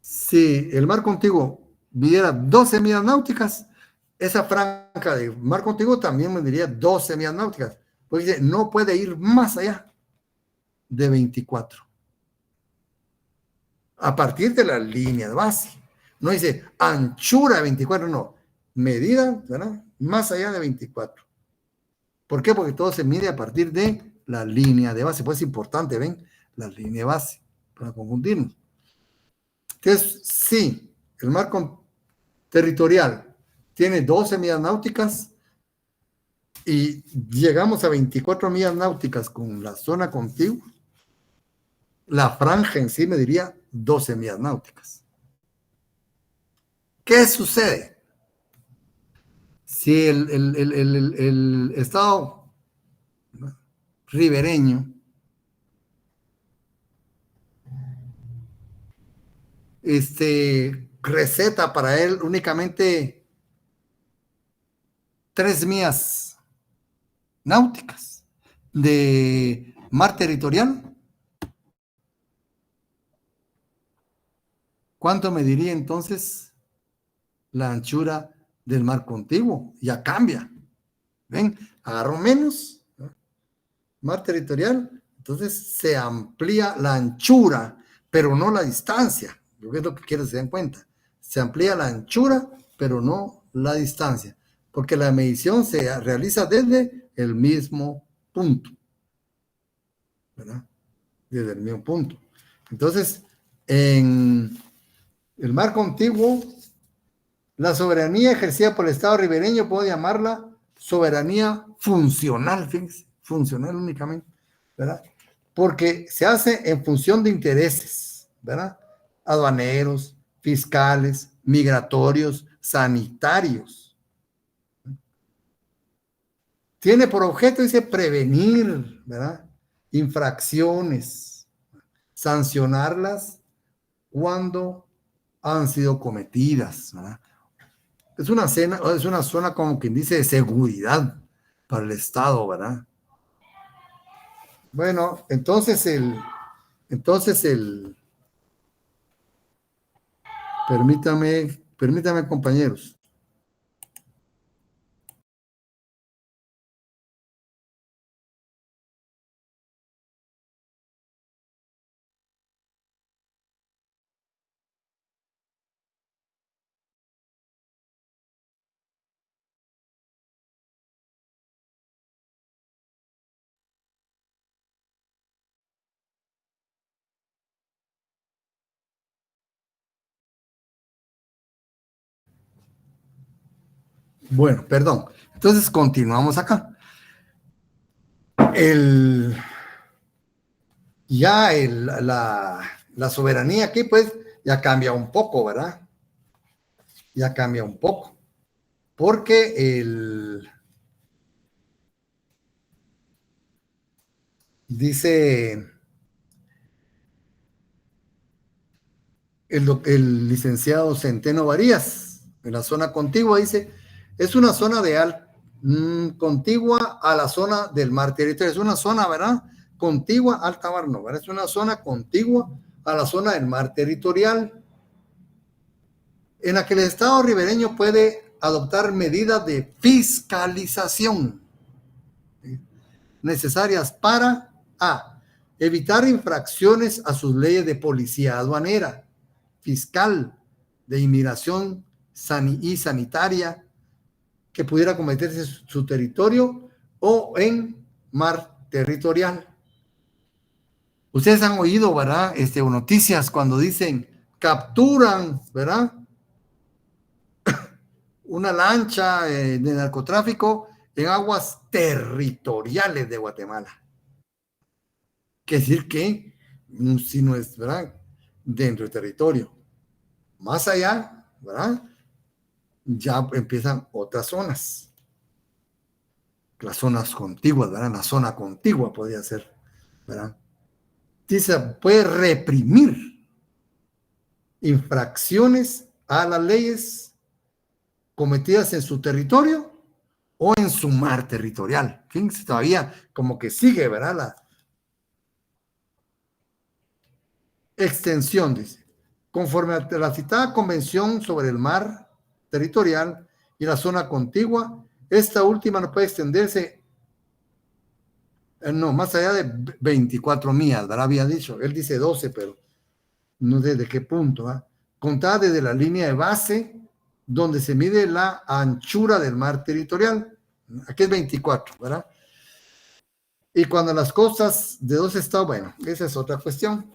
Si el mar contiguo midiera 12 millas náuticas, esa franja de mar contiguo también mediría 12 millas náuticas. Porque dice, no puede ir más allá de 24. A partir de la línea de base. No dice anchura de 24, no. Medida, ¿verdad? Más allá de 24. ¿Por qué? Porque todo se mide a partir de la línea de base. Pues es importante, ¿ven? La línea de base, para confundirnos. Entonces, sí, el mar territorial tiene 12 millas náuticas y llegamos a 24 millas náuticas con la zona contigua. La franja en sí me diría 12 millas náuticas. ¿Qué sucede? Si el estado ribereño receta para él únicamente 3 millas náuticas de mar territorial, ¿cuánto mediría entonces la anchura del mar contiguo? Ya cambia. ¿Ven? Agarró menos, ¿no? Mar territorial, entonces se amplía la anchura, pero no la distancia. Lo que es lo que quiero que se den cuenta. Se amplía la anchura, pero no la distancia, porque la medición se realiza desde el mismo punto, ¿verdad? Desde el mismo punto. Entonces, en el mar contiguo, la soberanía ejercida por el Estado ribereño, puedo llamarla soberanía funcional, fíjense, funcional únicamente, ¿verdad? Porque se hace en función de intereses, ¿verdad? Aduaneros, fiscales, migratorios, sanitarios. Tiene por objeto, dice, prevenir, ¿verdad? Infracciones, sancionarlas cuando han sido cometidas, ¿verdad? Es una zona como quien dice de seguridad para el Estado, ¿verdad? Bueno, entonces permítame compañeros. Bueno, perdón. Entonces continuamos acá. Ya la soberanía aquí, pues, ya cambia un poco, ¿verdad? Ya cambia un poco. Porque dice el licenciado Centeno Varías, en la zona contigua, dice, es una zona contigua a la zona del mar territorial. Es una zona, ¿verdad? Contigua, alta mar, no, ¿verdad? Es una zona contigua a la zona del mar territorial, en la que el Estado ribereño puede adoptar medidas de fiscalización necesarias para evitar infracciones a sus leyes de policía aduanera, fiscal, de inmigración y sanitaria que pudiera cometerse en su territorio o en mar territorial. Ustedes han oído, ¿verdad? Noticias cuando dicen capturan, ¿verdad? Una lancha de narcotráfico en aguas territoriales de Guatemala. Quiere decir que si no es, ¿verdad?, dentro del territorio. Más allá, ¿verdad?, ya empiezan otras zonas. Las zonas contiguas, ¿verdad? La zona contigua podría ser, ¿verdad? Dice, puede reprimir infracciones a las leyes cometidas en su territorio o en su mar territorial. Fíjense, todavía como que sigue, ¿verdad? La extensión, dice. Conforme a la citada Convención sobre el Mar Territorial y la zona contigua, esta última no puede extenderse más allá de 24 millas, ¿verdad? Había dicho, él dice 12, pero no sé de qué punto, ¿eh? Contada desde la línea de base donde se mide la anchura del mar territorial. Aquí es 24, ¿verdad? Y cuando las costas de dos estados, bueno, esa es otra cuestión.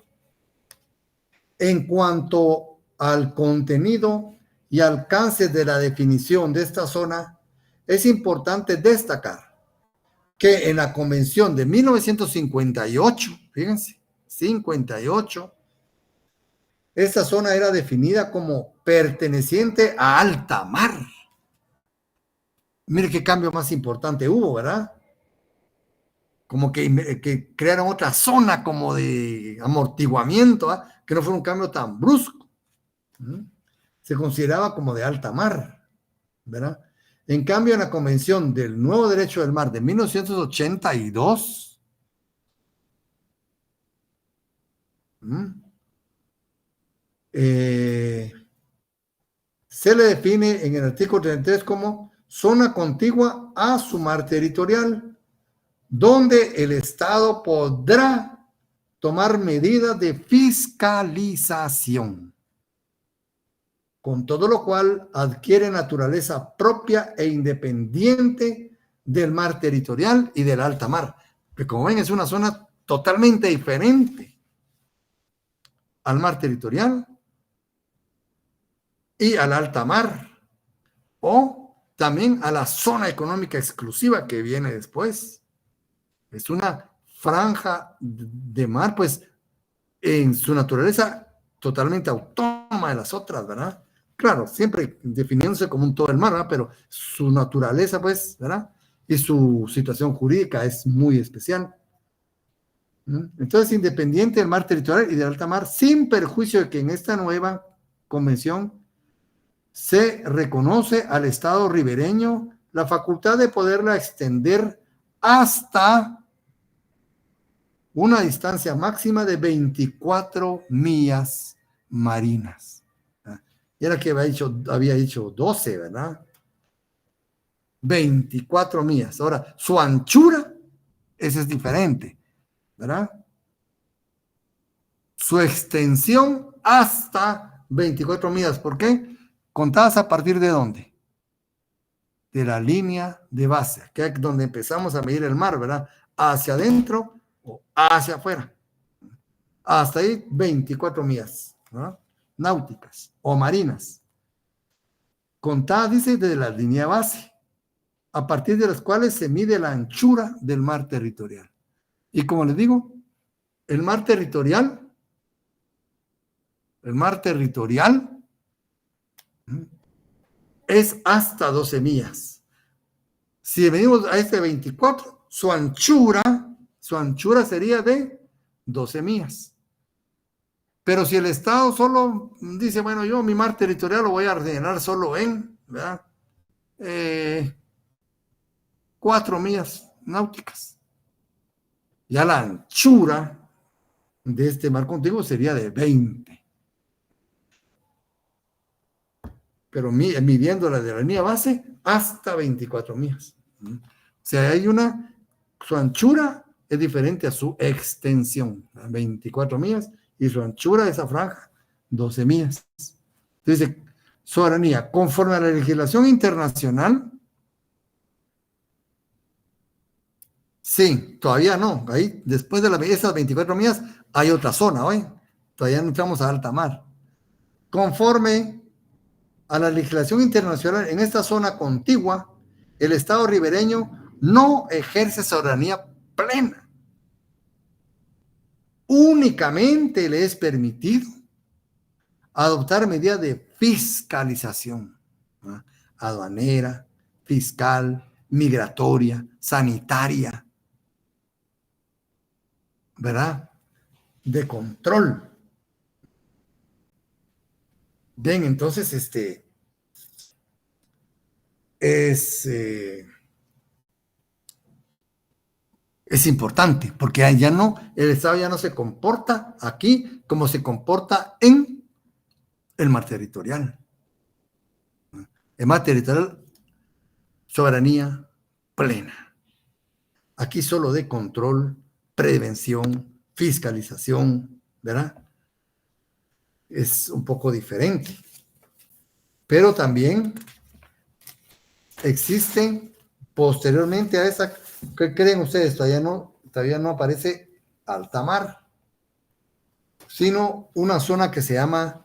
En cuanto al contenido y alcance de la definición de esta zona, es importante destacar que en la Convención de 1958, fíjense, 58, esta zona era definida como perteneciente a alta mar. Mire qué cambio más importante hubo, ¿verdad? Como que crearon otra zona como de amortiguamiento, ¿eh? Que no fue un cambio tan brusco. Se consideraba como de alta mar, ¿verdad? En cambio, en la Convención del Nuevo Derecho del Mar de 1982, se le define en el artículo 33 como zona contigua a su mar territorial, donde el Estado podrá tomar medidas de fiscalización, con todo lo cual adquiere naturaleza propia e independiente del mar territorial y del alta mar. Que como ven, es una zona totalmente diferente al mar territorial y al alta mar, o también a la zona económica exclusiva que viene después. Es una franja de mar, pues, en su naturaleza totalmente autónoma de las otras, ¿verdad? Claro, siempre definiéndose como un todo el mar, ¿verdad? Pero su naturaleza, pues, ¿verdad? Y su situación jurídica es muy especial. Entonces, independiente del mar territorial y del alta mar, sin perjuicio de que en esta nueva convención se reconoce al Estado ribereño la facultad de poderla extender hasta una distancia máxima de 24 millas marinas. Y era que había dicho 12, ¿verdad? 24 millas. Ahora, su anchura, esa es diferente, ¿verdad? Su extensión hasta 24 millas. ¿Por qué? Contadas a partir de ¿dónde? De la línea de base, que es donde empezamos a medir el mar, ¿verdad? Hacia adentro o hacia afuera. Hasta ahí 24 millas, ¿no? Náuticas o marinas. Contadas, dice, desde la línea de base, a partir de las cuales se mide la anchura del mar territorial. Y como les digo, el mar territorial, es hasta 12 millas. Si venimos a este 24, su anchura sería de 12 millas. Pero si el Estado solo dice, bueno, yo mi mar territorial lo voy a rellenar solo en, ¿verdad? 4 millas náuticas. Ya la anchura de este mar contiguo sería de 20. Pero midiendo la de la línea base hasta 24 millas. O sea, su anchura es diferente a su extensión, 24 millas, y su anchura de esa franja, 12 millas. Entonces, soberanía, conforme a la legislación internacional, sí, todavía no. Ahí, después de esas 24 millas, hay otra zona, hoy. Todavía no entramos a alta mar. Conforme a la legislación internacional, en esta zona contigua, el Estado ribereño no ejerce soberanía plena. Únicamente le es permitido adoptar medidas de fiscalización, ¿no? Aduanera, fiscal, migratoria, sanitaria, ¿verdad? De control. Bien, entonces es importante, porque el Estado ya no se comporta aquí como se comporta en el mar territorial. El mar territorial, soberanía plena. Aquí solo de control, prevención, fiscalización, ¿verdad? Es un poco diferente. Pero también existen posteriormente a esa, ¿qué creen ustedes? Todavía no aparece alta mar, sino una zona que se llama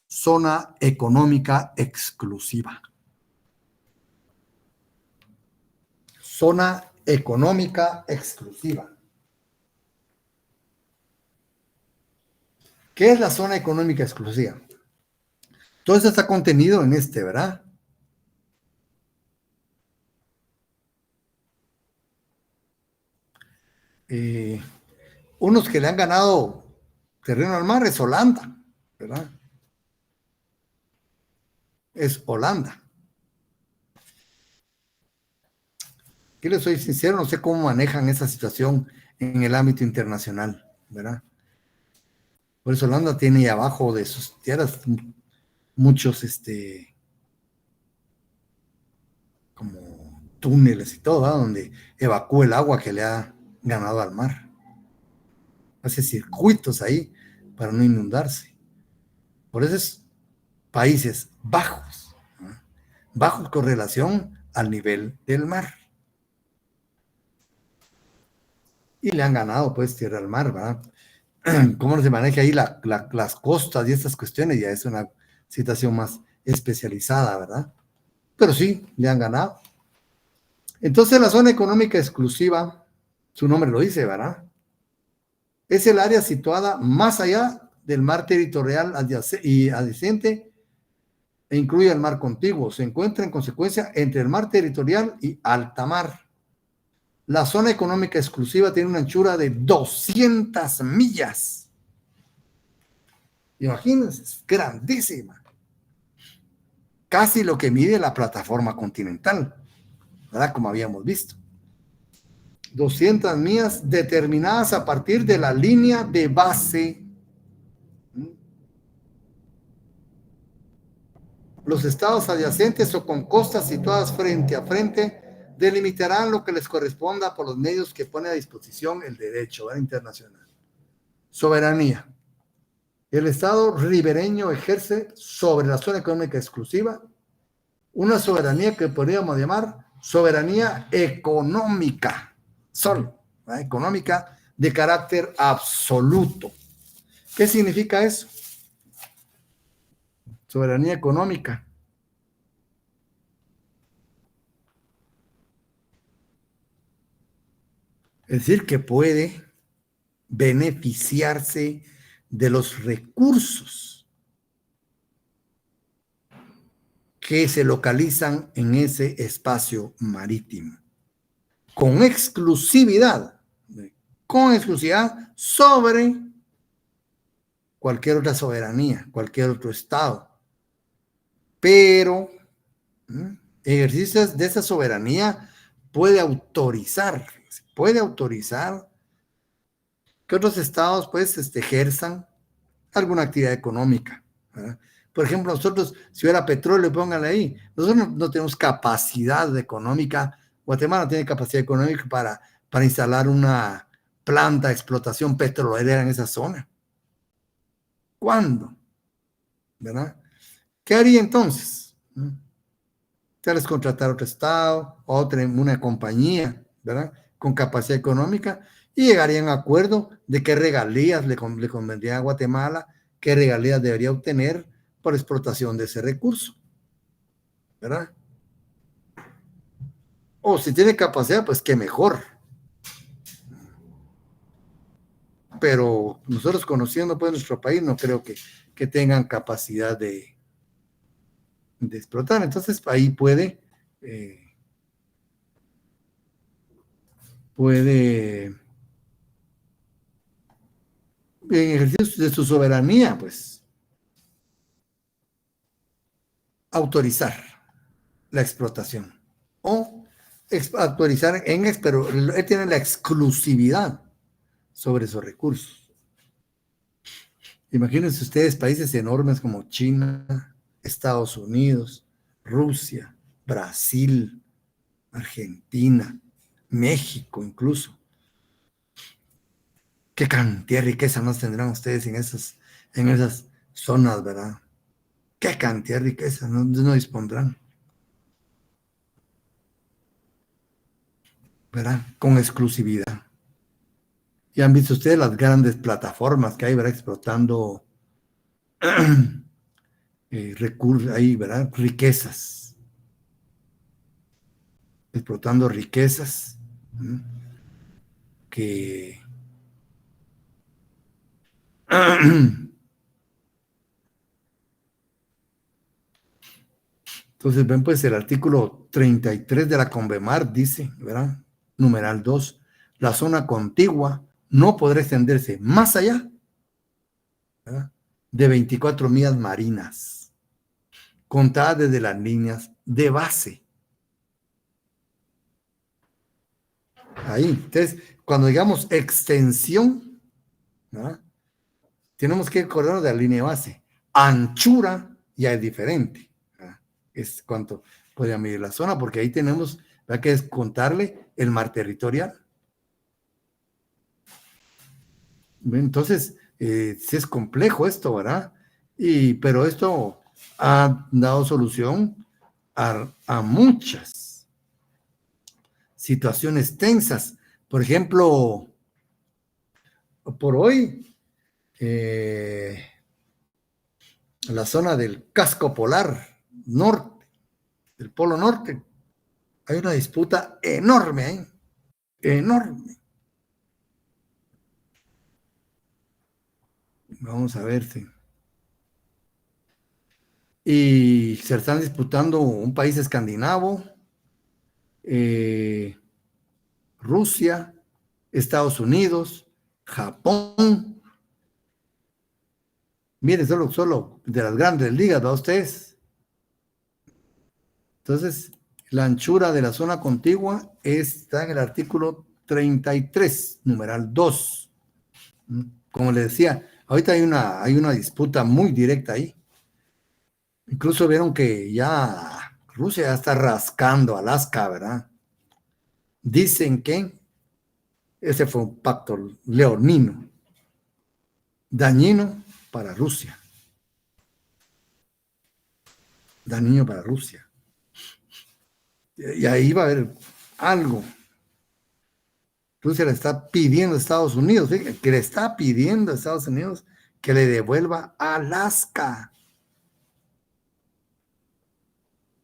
zona económica exclusiva. Zona económica exclusiva. ¿Qué es la zona económica exclusiva? Todo eso está contenido en ¿verdad? Unos que le han ganado terreno al mar es Holanda, ¿verdad? Es Holanda. Que les soy sincero, no sé cómo manejan esa situación en el ámbito internacional, ¿verdad? Por eso Holanda tiene ahí abajo de sus tierras muchos como túneles y todo, ¿verdad? Donde evacúa el agua que le ha ganado al mar. Hace circuitos ahí para no inundarse. Por eso es países bajos, ¿no? Bajos con relación al nivel del mar. Y le han ganado pues tierra al mar, ¿verdad? Cómo se maneja ahí las costas y estas cuestiones, ya es una situación más especializada, ¿verdad? Pero sí, le han ganado. Entonces la zona económica exclusiva, su nombre lo dice, ¿verdad? Es el área situada más allá del mar territorial y adyacente e incluye el mar contiguo. Se encuentra en consecuencia entre el mar territorial y alta mar. La zona económica exclusiva tiene una anchura de 200 millas. Imagínense, es grandísima. Casi lo que mide la plataforma continental, ¿verdad? Como habíamos visto. 200 millas determinadas a partir de la línea de base. Los estados adyacentes o con costas situadas frente a frente delimitarán lo que les corresponda por los medios que pone a disposición el derecho internacional. Soberanía. El Estado ribereño ejerce sobre la zona económica exclusiva una soberanía que podríamos llamar soberanía económica, solo, ¿verdad? Económica de carácter absoluto. ¿Qué significa eso? Soberanía económica. Es decir, que puede beneficiarse de los recursos que se localizan en ese espacio marítimo, con exclusividad sobre cualquier otra soberanía, cualquier otro estado. Pero ejercicios de esa soberanía puede autorizar que otros estados pues ejerzan alguna actividad económica, ¿verdad? Por ejemplo, nosotros, si hubiera petróleo, pónganle ahí, nosotros no tenemos capacidad económica. Guatemala no tiene capacidad económica para instalar una planta de explotación petrolera en esa zona. ¿Cuándo? ¿Verdad? ¿Qué haría entonces? Tal vez contratar a otro estado, una compañía, ¿verdad?, con capacidad económica, y llegarían a un acuerdo de qué regalías le convendría a Guatemala, qué regalías debería obtener por explotación de ese recurso, ¿verdad? O si tiene capacidad, pues qué mejor. Pero nosotros, conociendo pues nuestro país, no creo que tengan capacidad de explotar. Entonces ahí puede en ejercicio de su soberanía, pues, autorizar la explotación o autorizar pero él tiene la exclusividad sobre esos recursos. Imagínense ustedes países enormes como China, Estados Unidos, Rusia, Brasil, Argentina, México incluso. Qué cantidad de riqueza nos tendrán ustedes en esas zonas, ¿verdad? Qué cantidad de riqueza no dispondrán, ¿verdad? Con exclusividad. Y han visto ustedes las grandes plataformas que hay, ¿verdad?, explotando recursos ahí, ¿verdad? Riquezas. Explotando riquezas que entonces ven pues el artículo 33 de la Convemar dice, ¿verdad?, numeral 2, la zona contigua no podrá extenderse más allá, ¿verdad?, de 24 millas marinas, contadas desde las líneas de base. Ahí, entonces, cuando digamos extensión, ¿verdad?, tenemos que acordarnos de la línea de base. Anchura ya es diferente, ¿verdad?, es cuánto podría medir la zona, porque ahí tenemos, ¿verdad?, que descontarle el mar territorial. Entonces, sí es complejo esto, ¿verdad? Pero esto ha dado solución a muchas situaciones tensas. Por ejemplo, por hoy, la zona del casco polar norte, del polo norte, hay una disputa enorme ahí, enorme. Vamos a ver si. Y se están disputando un país escandinavo, Rusia, Estados Unidos, Japón. Miren, solo de las grandes ligas, ¿va ustedes? Entonces, la anchura de la zona contigua está en el artículo 33, numeral 2. Como les decía, ahorita hay una disputa muy directa ahí. Incluso vieron que ya Rusia ya está rascando Alaska, ¿verdad? Dicen que ese fue un pacto leonino, dañino para Rusia. Dañino para Rusia. Y ahí va a haber algo. Rusia le está pidiendo a Estados Unidos, ¿sí?, que le está pidiendo a Estados Unidos que le devuelva Alaska.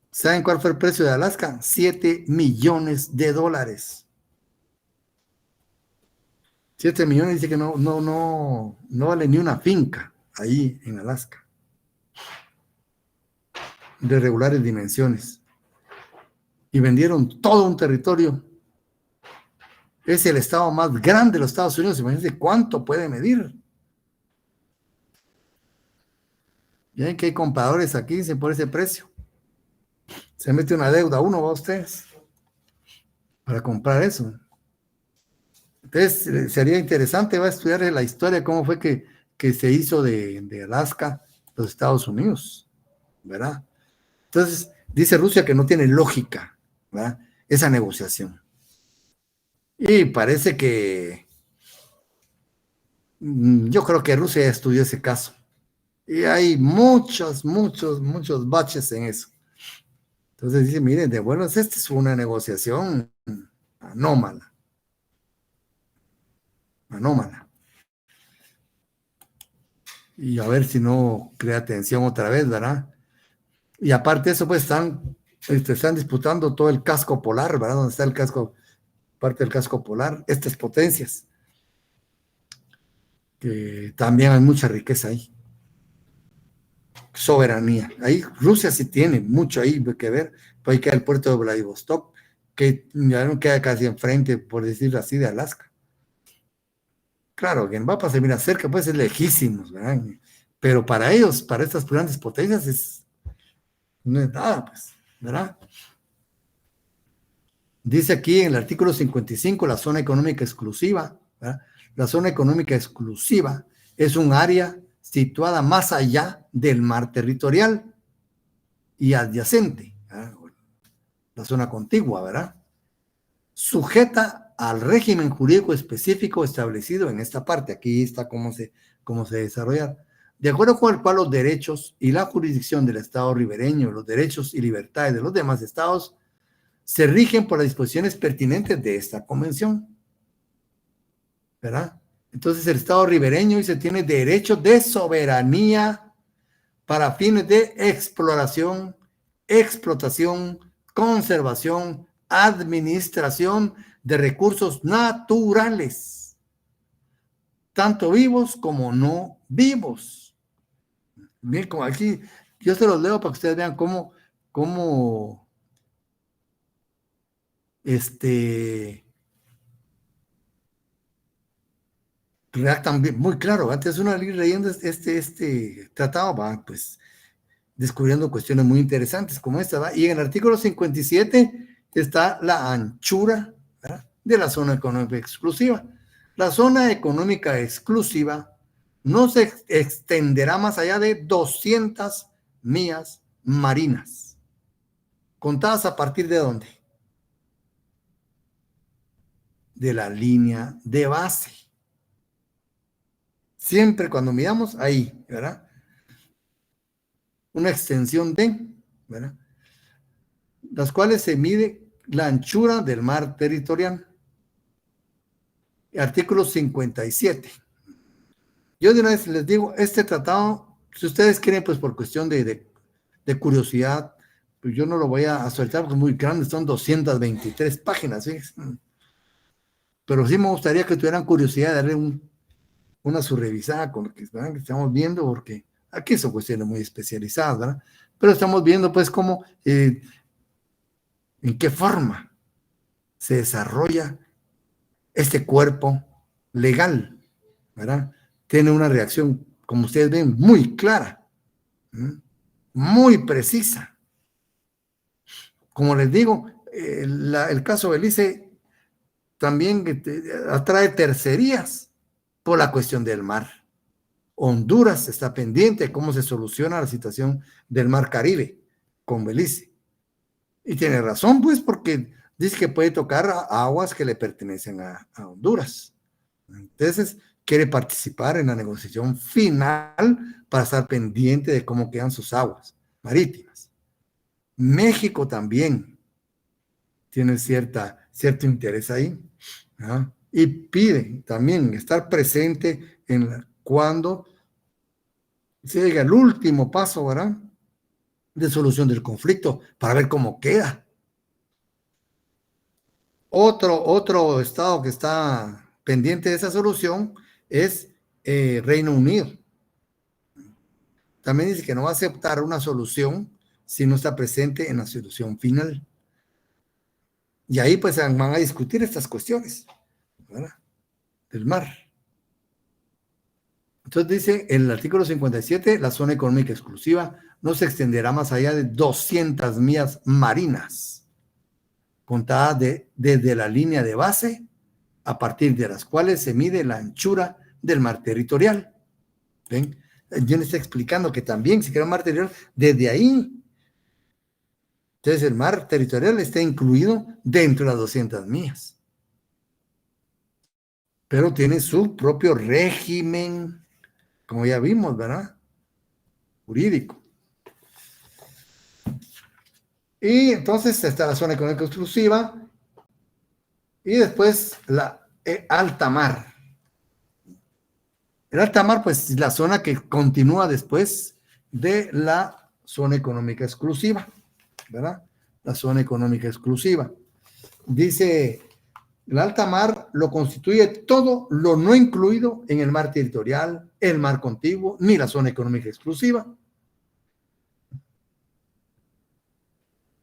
¿Saben cuál fue el precio de Alaska? $7 millones. 7 millones dice que no vale ni una finca ahí en Alaska, de regulares dimensiones. Y vendieron todo un territorio. Es el estado más grande de los Estados Unidos. Imagínense cuánto puede medir. Ya ven que hay compradores aquí, dicen por ese precio. Se mete una deuda uno, va ustedes, para comprar eso. Entonces, sería interesante, va a estudiar la historia, cómo fue que se hizo de Alaska los Estados Unidos, ¿verdad? Entonces, dice Rusia que no tiene lógica, ¿verdad?, esa negociación. Y parece que yo creo que Rusia ya estudió ese caso. Y hay muchos baches en eso. Entonces dice, miren, de bueno, esta es una negociación anómala. Y a ver si no crea tensión otra vez, ¿verdad? Y aparte de eso, pues están disputando todo el casco polar, ¿verdad? Donde está el casco, parte del casco polar, estas potencias, que también hay mucha riqueza ahí. Soberanía. Ahí Rusia sí tiene mucho ahí que ver, pues ahí queda el puerto de Vladivostok, que ya no queda casi enfrente, por decirlo así, de Alaska. Claro, que en Papa se mira cerca, pues es lejísimos, ¿verdad? Pero para ellos, para estas grandes potencias, no es nada, pues, ¿verdad? Dice aquí en el artículo 55, la zona económica exclusiva, ¿verdad? La zona económica exclusiva es un área situada más allá del mar territorial y adyacente, ¿verdad?, la zona contigua, ¿verdad?, sujeta al régimen jurídico específico establecido en esta parte. Aquí está cómo se desarrolla, de acuerdo con el cual los derechos y la jurisdicción del Estado ribereño, los derechos y libertades de los demás estados se rigen por las disposiciones pertinentes de esta convención, ¿verdad? Entonces el Estado ribereño dice tiene derecho de soberanía para fines de exploración, explotación, conservación, administración de recursos naturales, tanto vivos como no vivos. Miren, como aquí, yo se los leo para que ustedes vean cómo redactan muy claro. Antes uno al ir leyendo este tratado va pues descubriendo cuestiones muy interesantes como esta, ¿va? Y en el artículo 57 está la anchura, ¿verdad?, de la zona económica exclusiva. La zona económica exclusiva no se extenderá más allá de 200 millas marinas, contadas a partir de ¿dónde? De la línea de base. Siempre cuando miramos ahí, ¿verdad?, una extensión de, ¿verdad?, las cuales se mide la anchura del mar territorial. Artículo 57. Yo de una vez les digo, este tratado, si ustedes quieren, pues por cuestión de curiosidad, pues yo no lo voy a soltar porque es muy grande, son 223 páginas, ¿sí? Pero sí me gustaría que tuvieran curiosidad de darle una subrevisada con lo que, ¿verdad?, que estamos viendo, porque aquí son cuestiones muy especializadas, ¿verdad? Pero estamos viendo pues cómo, en qué forma se desarrolla este cuerpo legal, ¿verdad? Tiene una reacción, como ustedes ven, muy clara, muy precisa. Como les digo, el caso Belice también atrae tercerías por la cuestión del mar. Honduras está pendiente de cómo se soluciona la situación del mar Caribe con Belice. Y tiene razón, pues, porque dice que puede tocar aguas que le pertenecen a Honduras. Entonces, quiere participar en la negociación final para estar pendiente de cómo quedan sus aguas marítimas. México también tiene cierto interés ahí, ¿ah? Y pide también estar presente cuando se llega al último paso, ¿verdad?, de solución del conflicto, para ver cómo queda. Otro estado que está pendiente de esa solución es Reino Unido. También dice que no va a aceptar una solución si no está presente en la solución final. Y ahí pues van a discutir estas cuestiones, ¿verdad?, del mar. Entonces dice el artículo 57, la zona económica exclusiva no se extenderá más allá de 200 millas marinas, contadas desde la línea de base, a partir de las cuales se mide la anchura del mar territorial. ¿Ven? Yo le estoy explicando que también, si quiere un mar territorial, desde ahí. Entonces el mar territorial está incluido dentro de las 200 millas. Pero tiene su propio régimen, como ya vimos, ¿verdad?, jurídico. Y entonces está la zona económica exclusiva y después la alta mar. El alta mar, pues, es la zona que continúa después de la zona económica exclusiva, ¿verdad? La zona económica exclusiva. Dice, el alta mar lo constituye todo lo no incluido en el mar territorial, el mar contiguo, ni la zona económica exclusiva.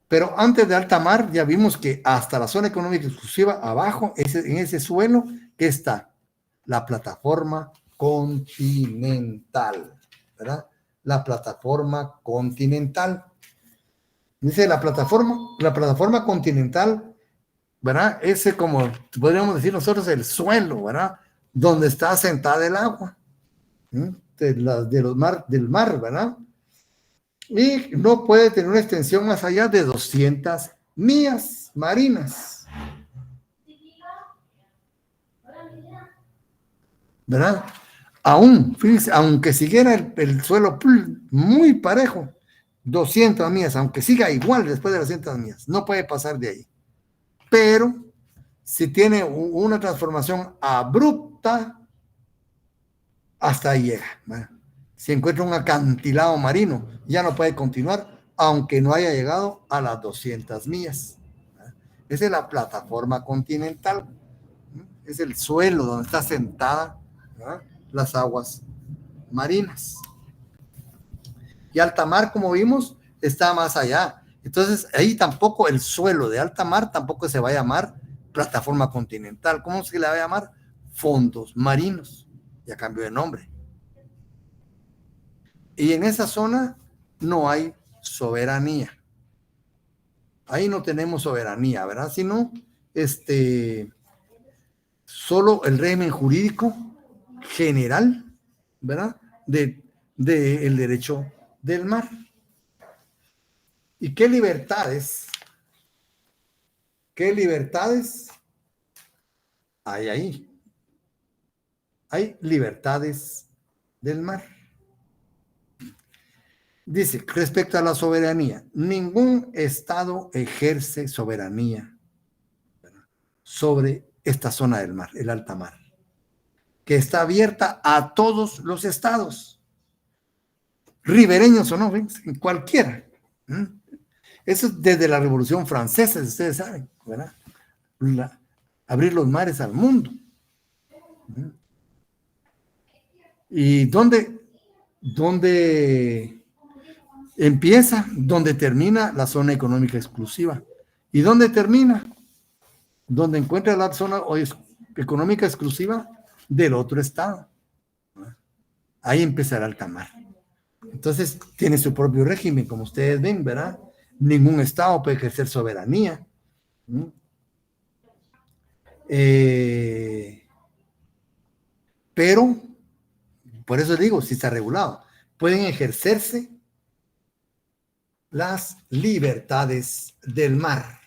Pero antes de alta mar, ya vimos que hasta la zona económica exclusiva, abajo, en ese suelo, que está la plataforma continental, ¿verdad? La plataforma continental. Dice la plataforma continental, ¿verdad? Ese, como podríamos decir nosotros, el suelo, ¿verdad?, donde está asentada el agua, del mar, ¿verdad? Y no puede tener una extensión más allá de 200 millas marinas, ¿verdad? Aún, fíjense, aunque siguiera el suelo muy parejo, 200 millas, aunque siga igual después de las 200 millas, no puede pasar de ahí. Pero si tiene una transformación abrupta, hasta ahí llega, ¿verdad? Si encuentra un acantilado marino, ya no puede continuar, aunque no haya llegado a las 200 millas. ¿Verdad? Esa es la plataforma continental. Es el suelo donde está sentada, ¿verdad?, las aguas marinas. Y alta mar, como vimos, está más allá. Entonces, ahí tampoco el suelo de alta mar tampoco se va a llamar plataforma continental. ¿Cómo se le va a llamar? Fondos marinos. Ya cambió de nombre. Y en esa zona no hay soberanía. Ahí no tenemos soberanía, ¿verdad? Sino solo el régimen jurídico general, ¿verdad?, del derecho del mar. ¿Y qué libertades hay ahí? Hay libertades del mar. Dice, respecto a la soberanía, ningún estado ejerce soberanía sobre esta zona del mar, el alta mar, que está abierta a todos los estados, ribereños o no, cualquiera. Eso es desde la Revolución Francesa, si ustedes saben, ¿verdad? Abrir los mares al mundo. ¿Y dónde empieza? Donde termina la zona económica exclusiva. ¿Y dónde termina? Donde encuentra la zona económica exclusiva del otro estado. Ahí empieza el alta mar. Entonces, tiene su propio régimen, como ustedes ven, ¿verdad? Ningún estado puede ejercer soberanía. Pero, por eso digo, si está regulado, pueden ejercerse las libertades del mar,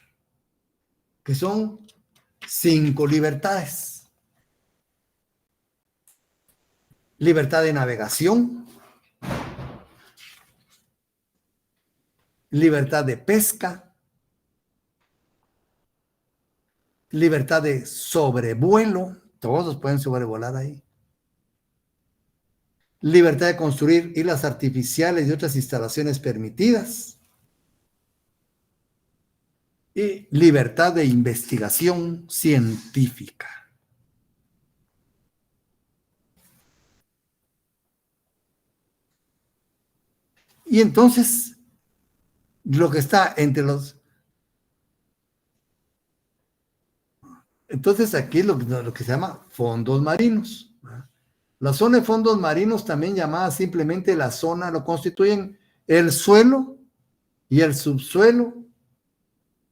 que son 5 libertades. Libertad de navegación, libertad de pesca, libertad de sobrevuelo, todos pueden sobrevolar ahí. Libertad de construir islas artificiales y otras instalaciones permitidas. Y libertad de investigación científica. Y entonces, lo que está entre los... Entonces, aquí es lo que se llama fondos marinos. La zona de fondos marinos, también llamada simplemente la zona, lo constituyen el suelo y el subsuelo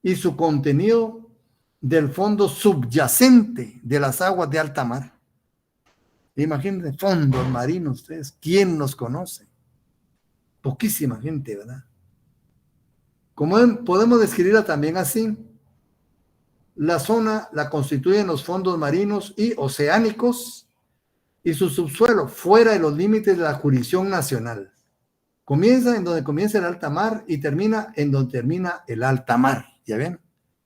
y su contenido del fondo subyacente de las aguas de alta mar. Imagínense, fondos marinos, ustedes, ¿quién los conoce? Poquísima gente, ¿verdad? Como podemos describirla también así, la zona la constituyen los fondos marinos y oceánicos y su subsuelo fuera de los límites de la jurisdicción nacional. Comienza en donde comienza el alta mar y termina en donde termina el alta mar. ¿Ya ven?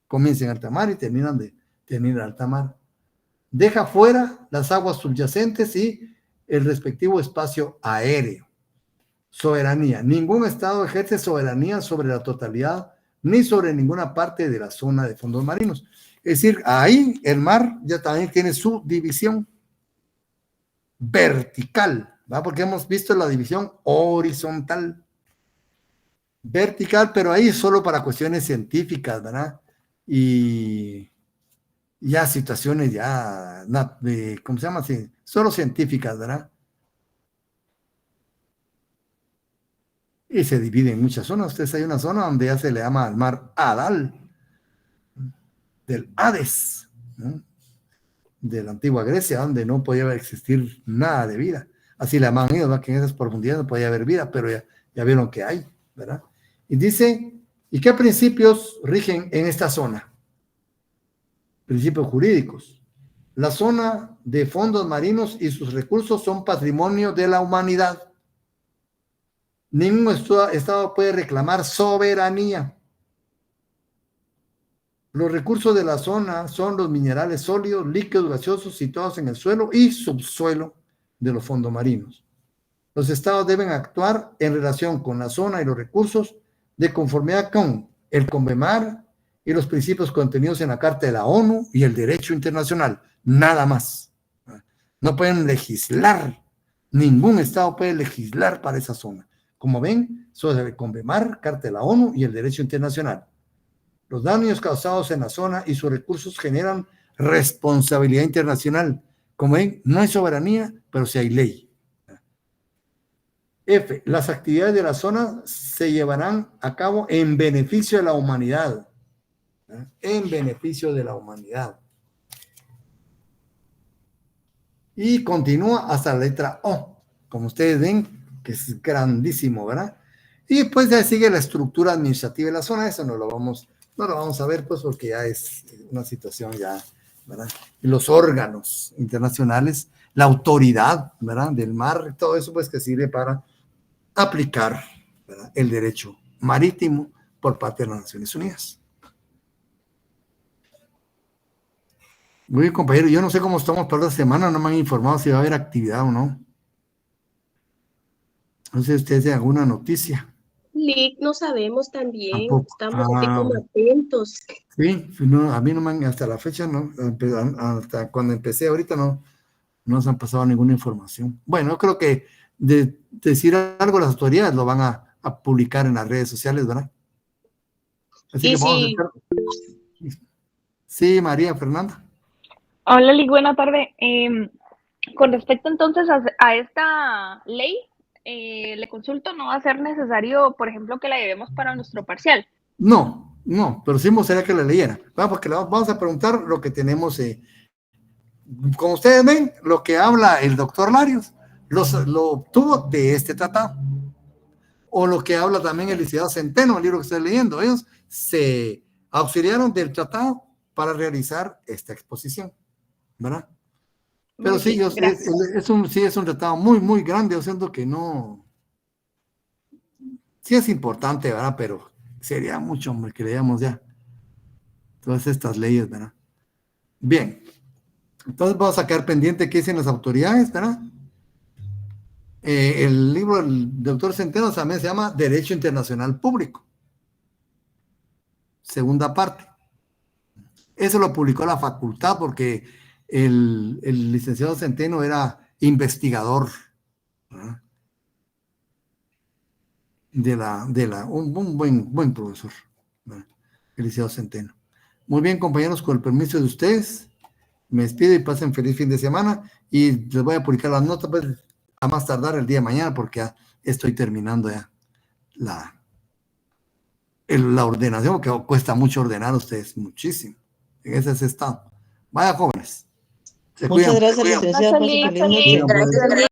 Comienza en alta mar y termina en alta mar. Deja fuera las aguas subyacentes y el respectivo espacio aéreo. Soberanía. Ningún estado ejerce soberanía sobre la totalidad ni sobre ninguna parte de la zona de fondos marinos. Es decir, ahí el mar ya también tiene su división vertical, ¿va? Porque hemos visto la división horizontal, vertical, pero ahí solo para cuestiones científicas, ¿verdad? Y ya situaciones ya, ¿cómo se llama? Sí, solo científicas, ¿verdad? Y se divide en muchas zonas. Ustedes hay una zona donde ya se le llama al mar Adal, del Hades, ¿no? De la antigua Grecia, donde no podía existir nada de vida. Así le llamaban ellos, ¿verdad? Que en esas profundidades no podía haber vida, pero ya vieron que hay, ¿verdad? Y dice, ¿y qué principios rigen en esta zona? Principios jurídicos. La zona de fondos marinos y sus recursos son patrimonio de la humanidad. Ningún estado puede reclamar soberanía. Los recursos de la zona son los minerales sólidos, líquidos, gaseosos situados en el suelo y subsuelo de los fondos marinos. Los estados deben actuar en relación con la zona y los recursos de conformidad con el CONVEMAR y los principios contenidos en la Carta de la ONU y el derecho internacional. Nada más. No pueden legislar. Ningún estado puede legislar para esa zona. Como ven, son el CONVEMAR, Carta de la ONU y el derecho internacional. Los daños causados en la zona y sus recursos generan responsabilidad internacional. Como ven, no hay soberanía, pero sí hay ley. F. Las actividades de la zona se llevarán a cabo en beneficio de la humanidad. En beneficio de la humanidad. Y continúa hasta la letra O. Como ustedes ven, que es grandísimo, ¿verdad? Y después ya sigue la estructura administrativa de la zona. Eso no lo vamos a ver, pues, porque ya es una situación ya, ¿verdad? Y los órganos internacionales, la autoridad, ¿verdad? Del mar, todo eso, pues, que sirve para aplicar, ¿verdad?, el derecho marítimo por parte de las Naciones Unidas. Muy bien, compañero, yo no sé cómo estamos para la semana, no me han informado si va a haber actividad o no. No sé si ustedes tienen alguna noticia. Lick, no sabemos también, Tampoco. estamos así como atentos. Sí, no, a mí no me han, hasta la fecha, no, hasta cuando empecé ahorita no nos han pasado ninguna información. Bueno, yo creo que de decir algo las autoridades lo van a publicar en las redes sociales, ¿verdad? Así que vamos a estar. Sí, María Fernanda. Hola, Lick, buena tarde. Con respecto entonces a esta ley, le consulto, ¿no va a ser necesario, por ejemplo, que la llevemos para nuestro parcial? No, pero sí me gustaría que la leyera. Porque le vamos a preguntar lo que tenemos. Como ustedes ven, lo que habla el doctor Larios lo obtuvo de este tratado. O lo que habla también el licenciado Centeno, el libro que estoy leyendo. Ellos se auxiliaron del tratado para realizar esta exposición, ¿verdad? Pero Muy sí, bien, es un tratado muy, muy grande. Yo siento que no. Sí es importante, ¿verdad? Pero sería mucho, hombre, que leamos ya todas estas leyes, ¿verdad? Bien. Entonces vamos a quedar pendiente qué dicen las autoridades, ¿verdad? El libro del doctor Centeno también se llama Derecho Internacional Público. Segunda parte. Eso lo publicó la facultad porque el licenciado Centeno era investigador, ¿verdad? un buen profesor. Felicidades, Centeno. Muy bien, compañeros, con el permiso de ustedes, me despido y pasen feliz fin de semana. Y les voy a publicar las notas pues, a más tardar el día de mañana, porque ya estoy terminando ya la ordenación, que cuesta mucho ordenar a ustedes, muchísimo. En ese estado. Vaya, jóvenes. Se Muchas cuidan. gracias, licenciado. Pase feliz noche. Gracias.